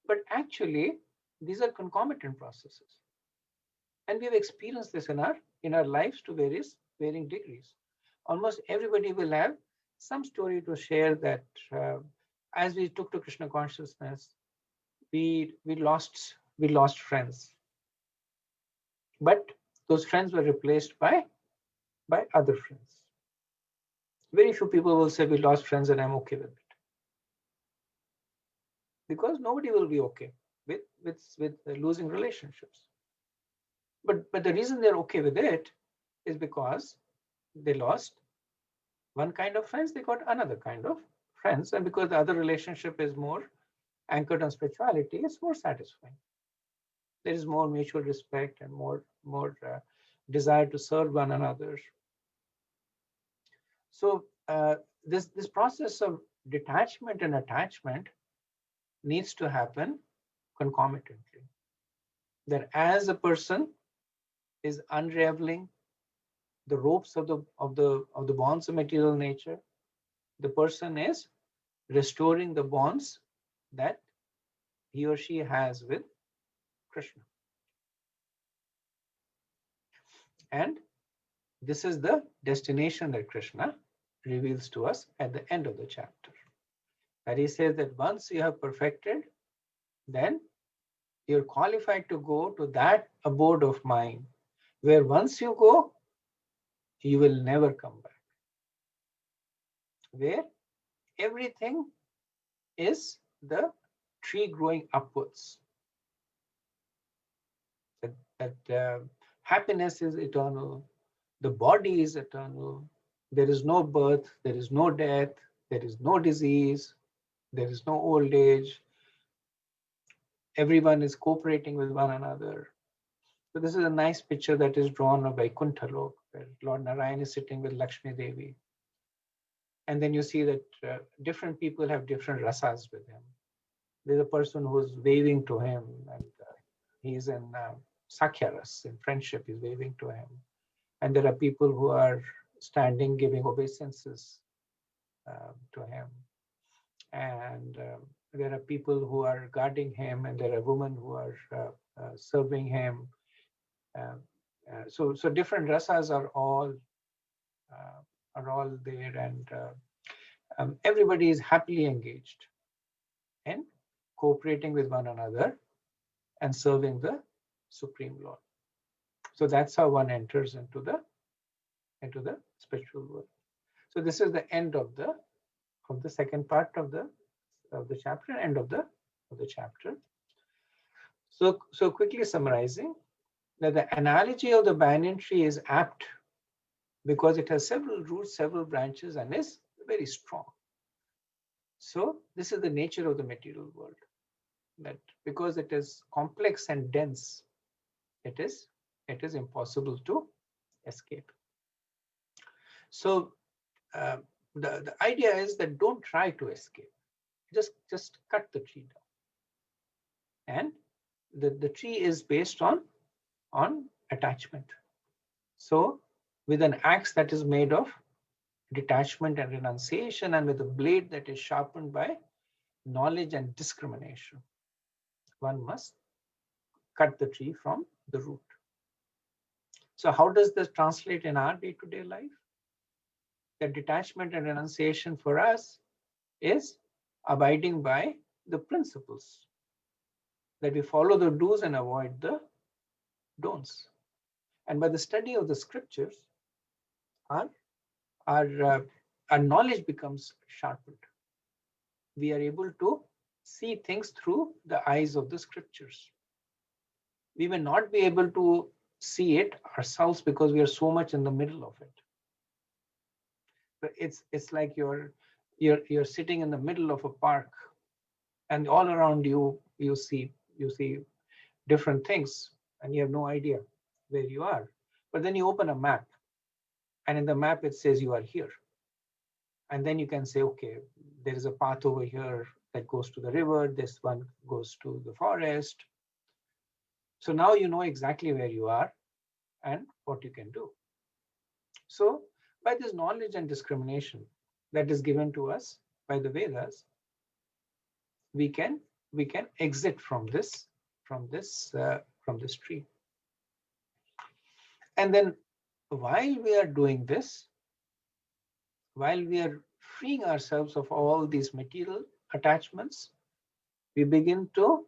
but actually these are concomitant processes. And we have experienced this in our lives to varying degrees. Almost everybody will have some story to share that as we took to Krishna consciousness, we lost friends. But those friends were replaced by other friends. Very few people will say we lost friends and I'm okay with it. Because nobody will be okay with losing relationships. But the reason they're okay with it is because they lost one kind of friends, they got another kind of friends, and because the other relationship is more anchored on spirituality, it's more satisfying. There is more mutual respect and more desire to serve one another. So this process of detachment and attachment needs to happen concomitantly. That as a person is unraveling the ropes of the bonds of material nature, the person is restoring the bonds that he or she has with Krishna. And this is the destination that Krishna reveals to us at the end of the chapter. That he says that once you have perfected, then you're qualified to go to that abode of mine, where once you go, you will never come back. Where everything is the tree growing upwards. That happiness is eternal, the body is eternal, there is no birth, there is no death, there is no disease, There is no old age. Everyone is cooperating with one another. So this is a nice picture that is drawn of Vaikuntha Lok, where Lord Narayan is sitting with Lakshmi Devi. And then you see that different people have different rasas with him. There's a person who's waving to him, and he's in Sakhya ras, in friendship, he's waving to him. And there are people who are standing, giving obeisances to him. And there are people who are guarding him, and there are women who are serving him. So different rasas are all there, and everybody is happily engaged in cooperating with one another and serving the Supreme Lord. So that's how one enters into the spiritual world. So this is the end of the second part of the chapter, end of the chapter. So quickly summarizing, that the analogy of the banyan tree is apt because it has several roots, several branches, and is very strong. So this is the nature of the material world, that because it is complex and dense, it is impossible to escape. So the idea is that don't try to escape. Just cut the tree down. And the tree is based on attachment. So with an axe that is made of detachment and renunciation, and with a blade that is sharpened by knowledge and discrimination, one must cut the tree from the root. So how does this translate in our day-to-day life? The detachment and renunciation for us is abiding by the principles, that we follow the do's and avoid the don'ts. And by the study of the scriptures, our knowledge becomes sharpened. We are able to see things through the eyes of the scriptures. We may not be able to see it ourselves because we are so much in the middle of it. But it's like you're sitting in the middle of a park, and all around you see different things, and you have no idea where you are. But then you open a map, and in the map it says you are here. And then you can say, okay, there is a path over here that goes to the river. This one goes to the forest. So now you know exactly where you are and what you can do. So by this knowledge and discrimination that is given to us by the Vedas, we can exit from this tree. And then while we are doing this, while we are freeing ourselves of all these material attachments, we begin to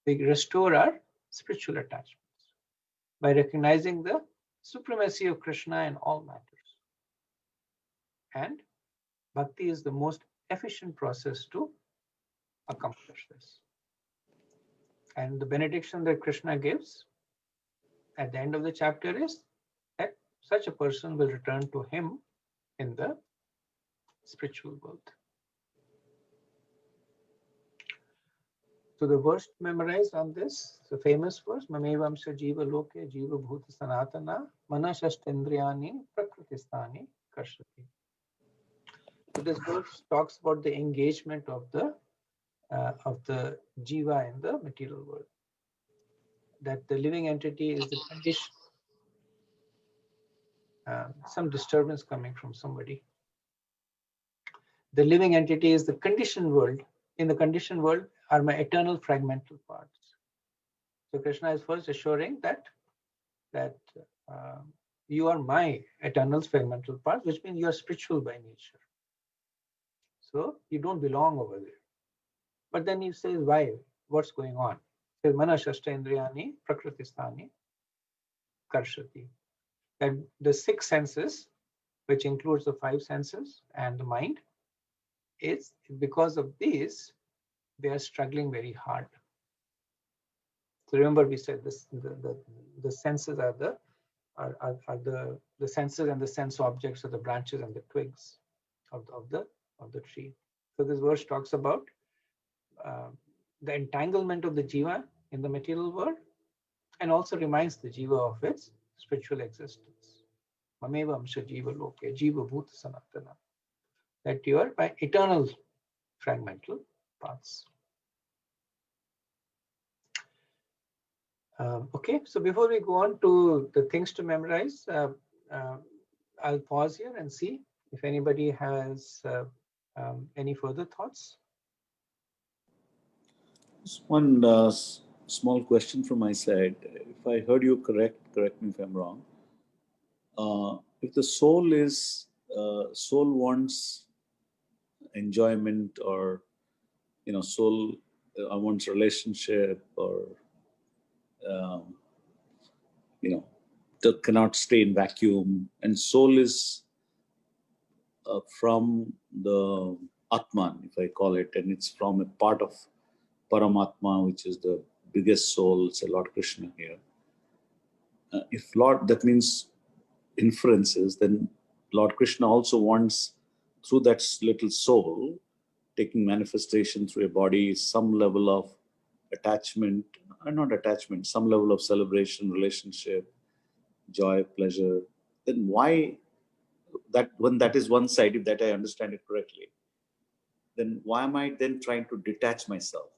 restore our spiritual attachments by recognizing the supremacy of Krishna in all matters. And bhakti is the most efficient process to accomplish this. And the benediction that Krishna gives at the end of the chapter is that such a person will return to him in the spiritual world. So the verse memorized on this, the famous verse, Mamevam sa jiva loke jiva bhuta sanatana manashashtendriyani prakritistani karshati. So this verse talks about the engagement of the jiva in the material world. That the living entity is the condition. Some disturbance coming from somebody. The living entity is the conditioned world. In the conditioned world are my eternal fragmental parts. So Krishna is first assuring that you are my eternal fragmental parts, which means you are spiritual by nature. So you don't belong over there. But then he says, why? What's going on? He says, Mana Shashtendriyani Prakritistani Karshati. That the six senses, which includes the five senses and the mind, is because of these, they are struggling very hard. So remember, we said this: the senses are the senses, and the sense objects are the branches and the twigs of the tree. So this verse talks about the entanglement of the jiva in the material world, and also reminds the jiva of its spiritual existence. Mameva amsha jiva loke, jiva bhuta sanatana. That you are by eternal fragmental paths. Okay, so before we go on to the things to memorize, I'll pause here and see if anybody has any further thoughts. Just one small question from my side. If I heard you correct me if I'm wrong. If the soul wants enjoyment, or soul wants relationship, or cannot stay in vacuum, and soul is from the Atman, if I call it, and it's from a part of Paramatma, which is the biggest soul, say Lord Krishna here. If Lord, that means inferences, then Lord Krishna also wants, through that little soul, taking manifestation through a body, some level of attachment, not attachment, some level of celebration, relationship, joy, pleasure. Then why that, when that is one side, if that I understand it correctly, then why am I then trying to detach myself?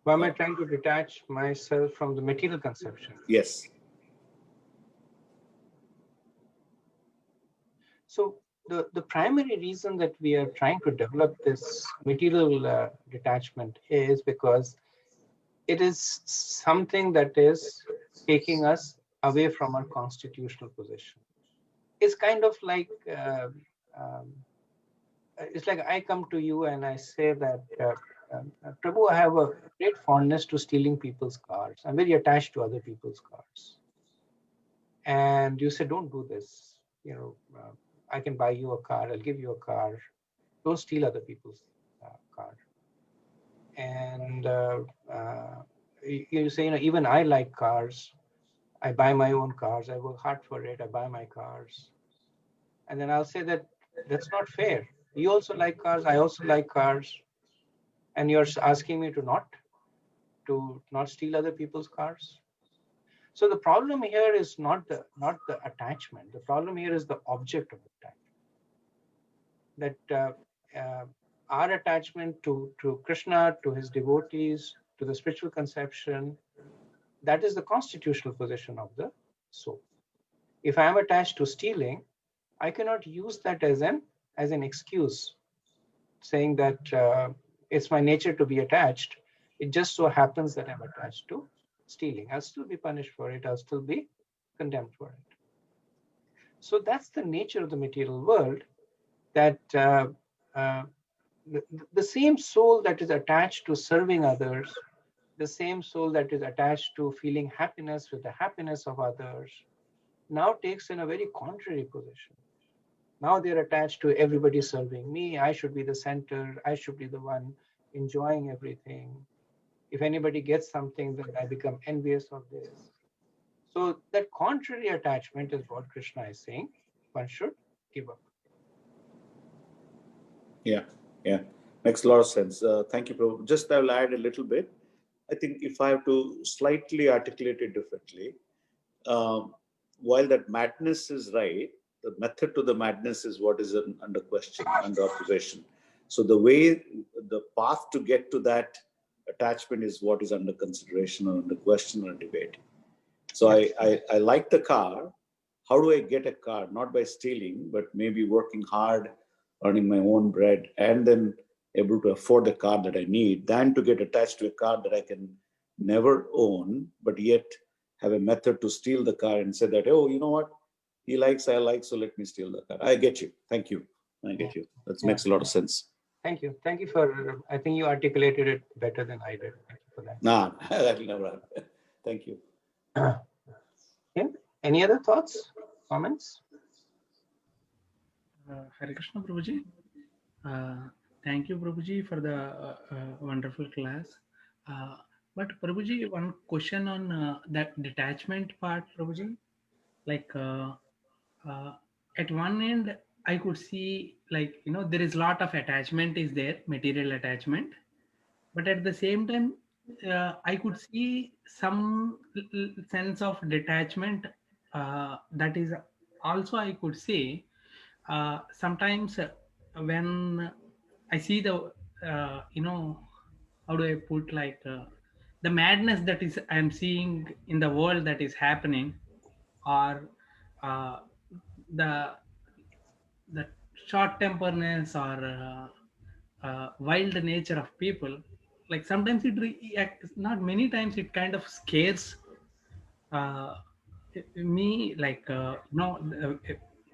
Why am I trying to detach myself from the material conception? Yes. So the primary reason that we are trying to develop this material detachment is because it is something that is taking us away from our constitutional position. It's kind of like, it's like I come to you and I say that, Prabhu, I have a great fondness to stealing people's cars. I'm very attached to other people's cars. And you say, don't do this. I can buy you a car. I'll give you a car. Don't steal other people's car. And you say, even I like cars. I buy my own cars. I work hard for it. I buy my cars. And then I'll say that that's not fair. You also like cars. I also like cars. And you're asking me to not steal other people's cars. So the problem here is not the attachment. The problem here is the object of attachment. That our attachment to Krishna, to his devotees, to the spiritual conception, that is the constitutional position of the soul. If I am attached to stealing, I cannot use that as an excuse, saying that it's my nature to be attached. It just so happens that I'm attached to stealing. I'll still be punished for it. I'll still be condemned for it. So that's the nature of the material world, that the same soul that is attached to serving others, the same soul that is attached to feeling happiness with the happiness of others, now takes in a very contrary position. Now they're attached to everybody serving me. I should be the center. I should be the one enjoying everything. If anybody gets something, then I become envious of this. So that contrary attachment is what Krishna is saying one should give up. Yeah. Makes a lot of sense. Thank you, Prabhu. Just I will add a little bit. I think if I have to slightly articulate it differently, while that madness is right, the method to the madness is what is under question, under observation. So the way, the path to get to that attachment is what is under consideration or under question or debate. So I like the car. How do I get a car? Not by stealing, but maybe working hard, earning my own bread, and then able to afford the car that I need, than to get attached to a car that I can never own, but yet have a method to steal the car and say that, oh, you know what? He likes, I like, so let me steal the car. I get you. Thank you. I get you. That makes a lot of sense. Thank you. Thank you for, I think you articulated it better than I did. Thank you for that. Nah, that'll never happen. Thank you. Okay. Any other thoughts, comments? Hare Krishna, Prabhuji. Thank you, Prabhuji, for the wonderful class. But Prabhuji, one question on that detachment part, Prabhuji. Like at one end, I could see, like, there is a lot of attachment is there, material attachment, but at the same time, I could see some sense of detachment. That is also, I could say, sometimes when I see the, how do I put, like, the madness that is I'm seeing in the world that is happening, or uh, the the short temperness, or wild nature of people. Like sometimes not many times, it kind of scares uh, me, like,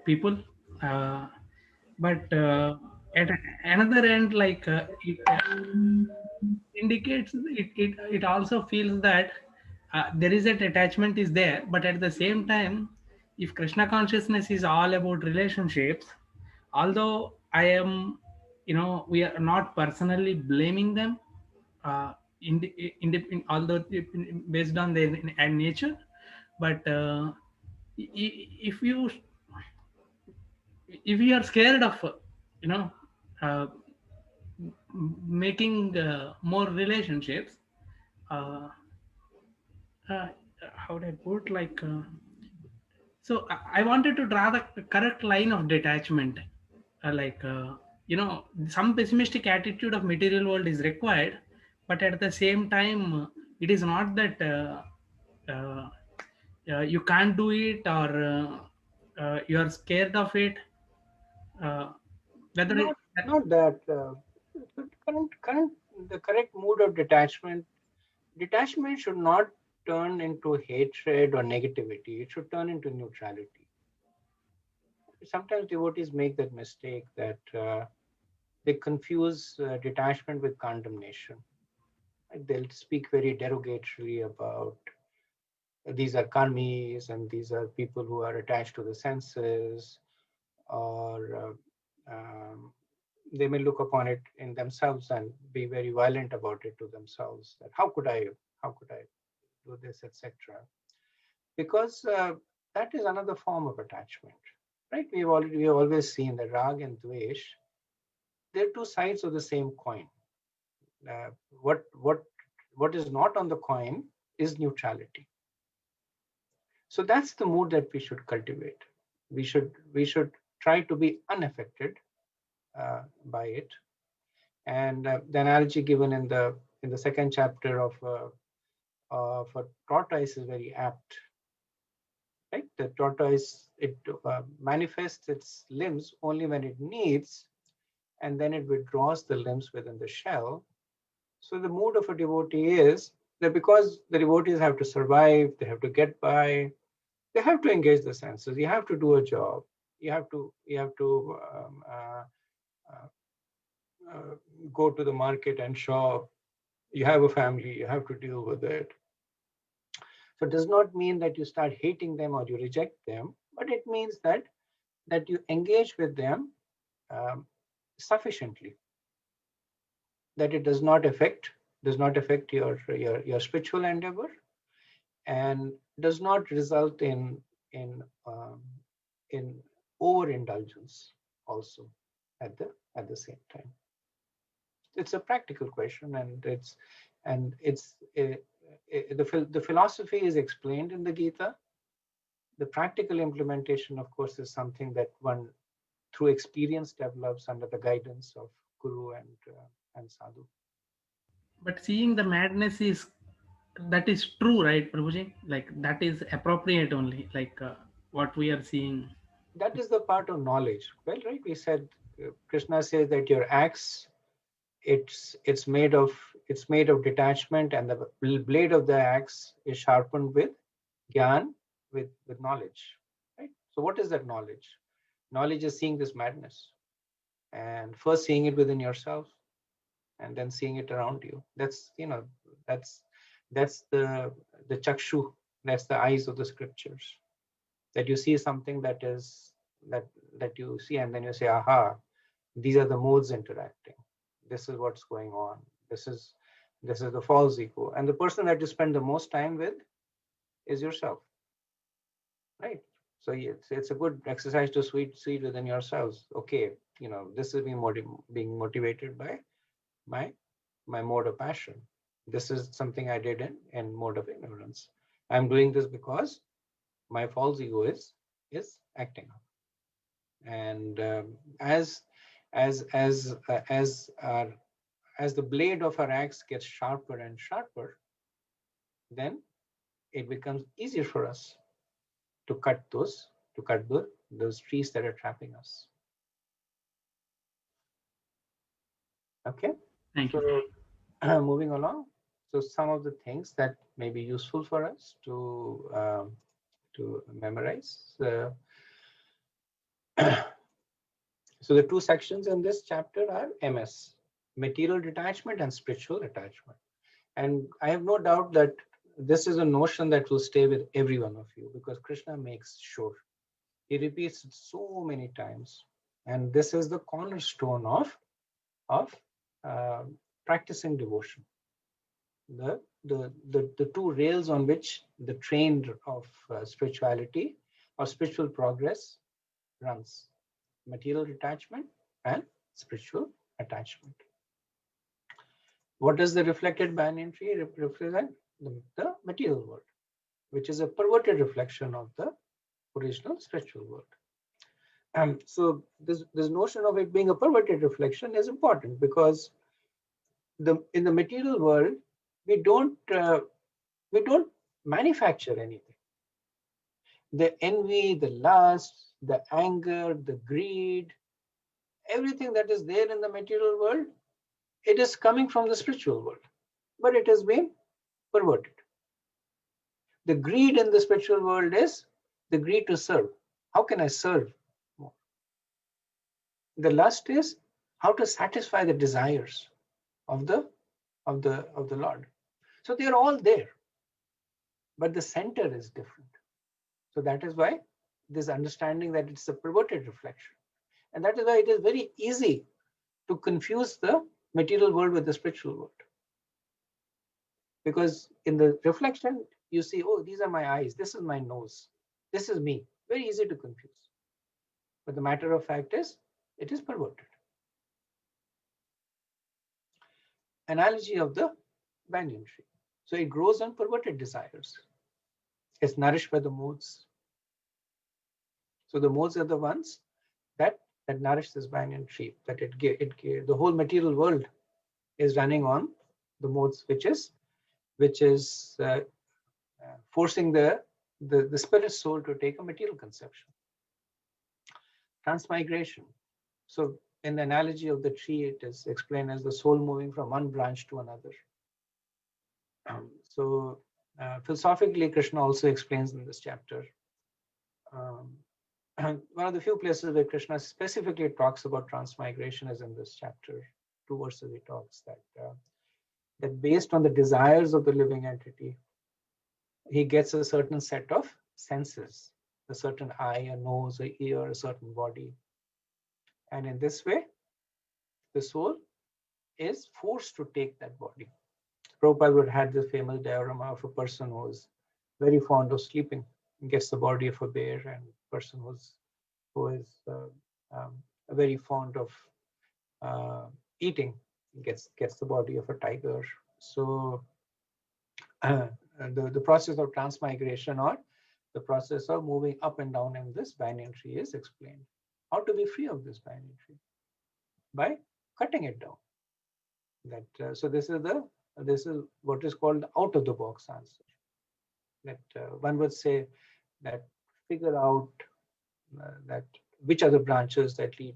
people, uh, but at another end, like, it indicates, it also feels that there is an attachment is there, but at the same time, if Krishna consciousness is all about relationships, although I am, we are not personally blaming them, although based on their nature, but if you are scared of, you know uh, making more relationships, uh, uh, how would I put, like, so I wanted to draw the correct line of detachment. Like, some pessimistic attitude of material world is required, but at the same time, it is not that uh, you can't do it, or you are scared of it. Uh, whether it, Not that. The correct mood of detachment. Detachment should not turn into hatred or negativity. It should turn into neutrality. Sometimes devotees make that mistake, that they confuse detachment with condemnation. Like, they'll speak very derogatorily about these are karmis and these are people who are attached to the senses, or they may look upon it in themselves and be very violent about it to themselves, that how could I do this, etc. Because that is another form of attachment, right? We have always seen that rag and dvesh, they're two sides of the same coin. uh, what is not on the coin is neutrality. So that's the mood that we should cultivate. We should try to be unaffected by it. And the analogy given in the second chapter of a tortoise is very apt. Right, the tortoise, it manifests its limbs only when it needs, and then it withdraws the limbs within the shell. So the mood of a devotee is that because the devotees have to survive, they have to get by, they have to engage the senses. You have to do a job. You have to go to the market and shop. You have a family. You have to deal with it. So it does not mean that you start hating them or you reject them, but it means that you engage with them sufficiently, that it does not affect your spiritual endeavor, and does not result in overindulgence also at the same time. It's a practical question, and the philosophy is explained in the Gita. The practical implementation, of course, is something that one through experience develops under the guidance of Guru and Sadhu. but seeing the madness is, that is true, right, Prabhuji? Like, that is appropriate only, like, what we are seeing. That is the part of knowledge. Well, right, we said, Krishna says that your axe, it's made of detachment, and the blade of the axe is sharpened with gyan, with knowledge. Right. So what is that knowledge? Knowledge is seeing this madness, and first seeing it within yourself, and then seeing it around you. That's the chakshu, that's the eyes of the scriptures. That you see something that you see, and then you say, aha, these are the modes interacting. This is what's going on. This is the false ego, and the person that you spend the most time with is yourself. Right. So it's a good exercise to see within yourselves. Okay, this is being motivated by my mode of passion. This is something I did in mode of ignorance. I'm doing this because my false ego is acting up. And as the blade of our axe gets sharper and sharper, then it becomes easier for us to cut those trees that are trapping us. Okay. Thank you. So moving along. So some of the things that may be useful for us to memorize. So the two sections in this chapter are MS, material detachment and spiritual attachment. And I have no doubt that this is a notion that will stay with every one of you, because Krishna makes sure. He repeats it so many times. And this is the cornerstone of practicing devotion. The two rails on which the train of spirituality or spiritual progress runs: material detachment and spiritual attachment. What does the reflected banyan tree represent? The material world, which is a perverted reflection of the original spiritual world. So this notion of it being a perverted reflection is important, because in the material world we don't manufacture anything. The envy, the lust, the anger, the greed, everything that is there in the material world, it is coming from the spiritual world, but it has been perverted. The greed in the spiritual world is the greed to serve. How can I serve more? The lust is how to satisfy the desires of the Lord. So they are all there, but the center is different. So that is why this understanding that it's a perverted reflection, and that is why it is very easy to confuse the material world with the spiritual world. Because in the reflection, you see, oh, these are my eyes, this is my nose, this is me. Very easy to confuse. But the matter of fact is, it is perverted. Analogy of the banyan tree. So it grows on perverted desires. It's nourished by the modes. So the modes are the ones that nourish this banyan tree. That the whole material world is running on the modes, which is forcing the spirit soul to take a material conception. Transmigration. So in the analogy of the tree, it is explained as the soul moving from one branch to another. So philosophically, Krishna also explains in this chapter. One of the few places where Krishna specifically talks about transmigration is in this chapter. 2 verses he talks that based on the desires of the living entity, he gets a certain set of senses, a certain eye, a nose, a ear, a certain body. And in this way, the soul is forced to take that body. Prabhupada would have this famous diorama of a person who is very fond of sleeping and gets the body of a bear, and a person who is very fond of eating gets the body of a tiger. So the process of transmigration, or the process of moving up and down in this banyan tree, is explained. How to be free of this banyan tree? By cutting it down. So this is what is called the out of the box answer. That one would say that figure out that which are the branches that lead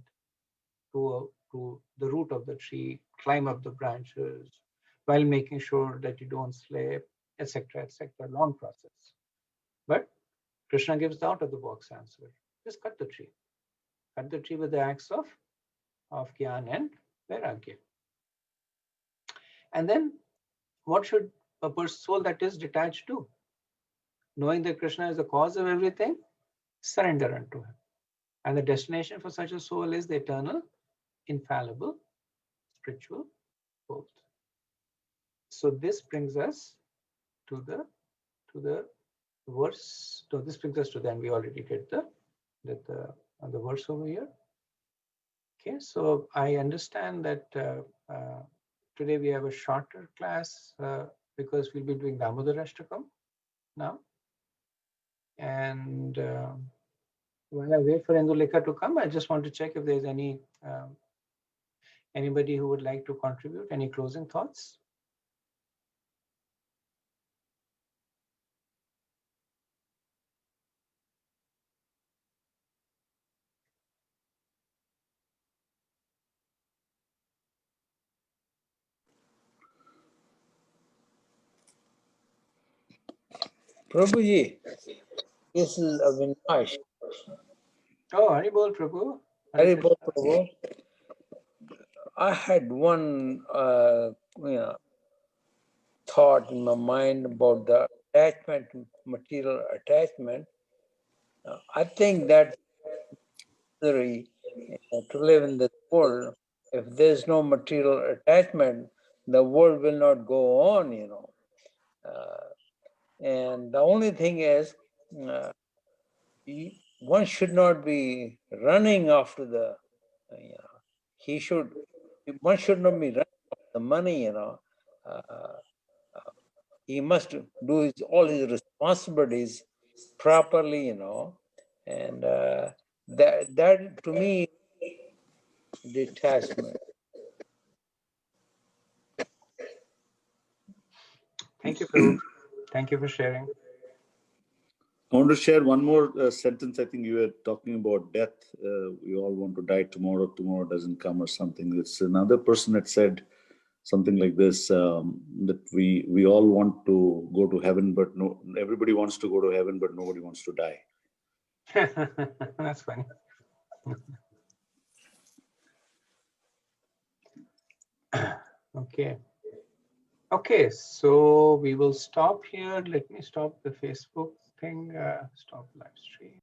to the root of the tree, climb up the branches while making sure that you don't slip, etc., etc. Long process. But Krishna gives the out of the box answer. Just cut the tree. Cut the tree with the axe of Gyan and Vairagya. And then what should a soul that is detached do? Knowing that Krishna is the cause of everything, surrender unto him. And the destination for such a soul is the eternal, infallible, spiritual growth. So this brings us to the verse. So this brings us to then we already did the verse over here. Okay, so I understand that today we have a shorter class because we'll be doing Damodar Ashtakam now. And while I wait for Indulekha to come, I just want to check if there's anybody who would like to contribute. Any closing thoughts? Prabhuji, this is Avinash. Oh, Haribol Prabhu. Haribol Prabhu. I had one thought in my mind about the attachment, material attachment. I think that necessary to live in this world. If there's no material attachment, the world will not go on, and the only thing is, one should not be running after the, one should not be running after the money, he must do all his responsibilities properly, and that to me, detachment. Thank you, Prabhu. Thank you for sharing. I want to share one more sentence. I think you were talking about death. We all want to die tomorrow. Tomorrow doesn't come or something. It's another person that said something like this, that we all want to go to heaven, but no, everybody wants to go to heaven, but nobody wants to die. That's funny. Okay. Okay, so we will stop here. Let me stop the Facebook thing, stop live stream.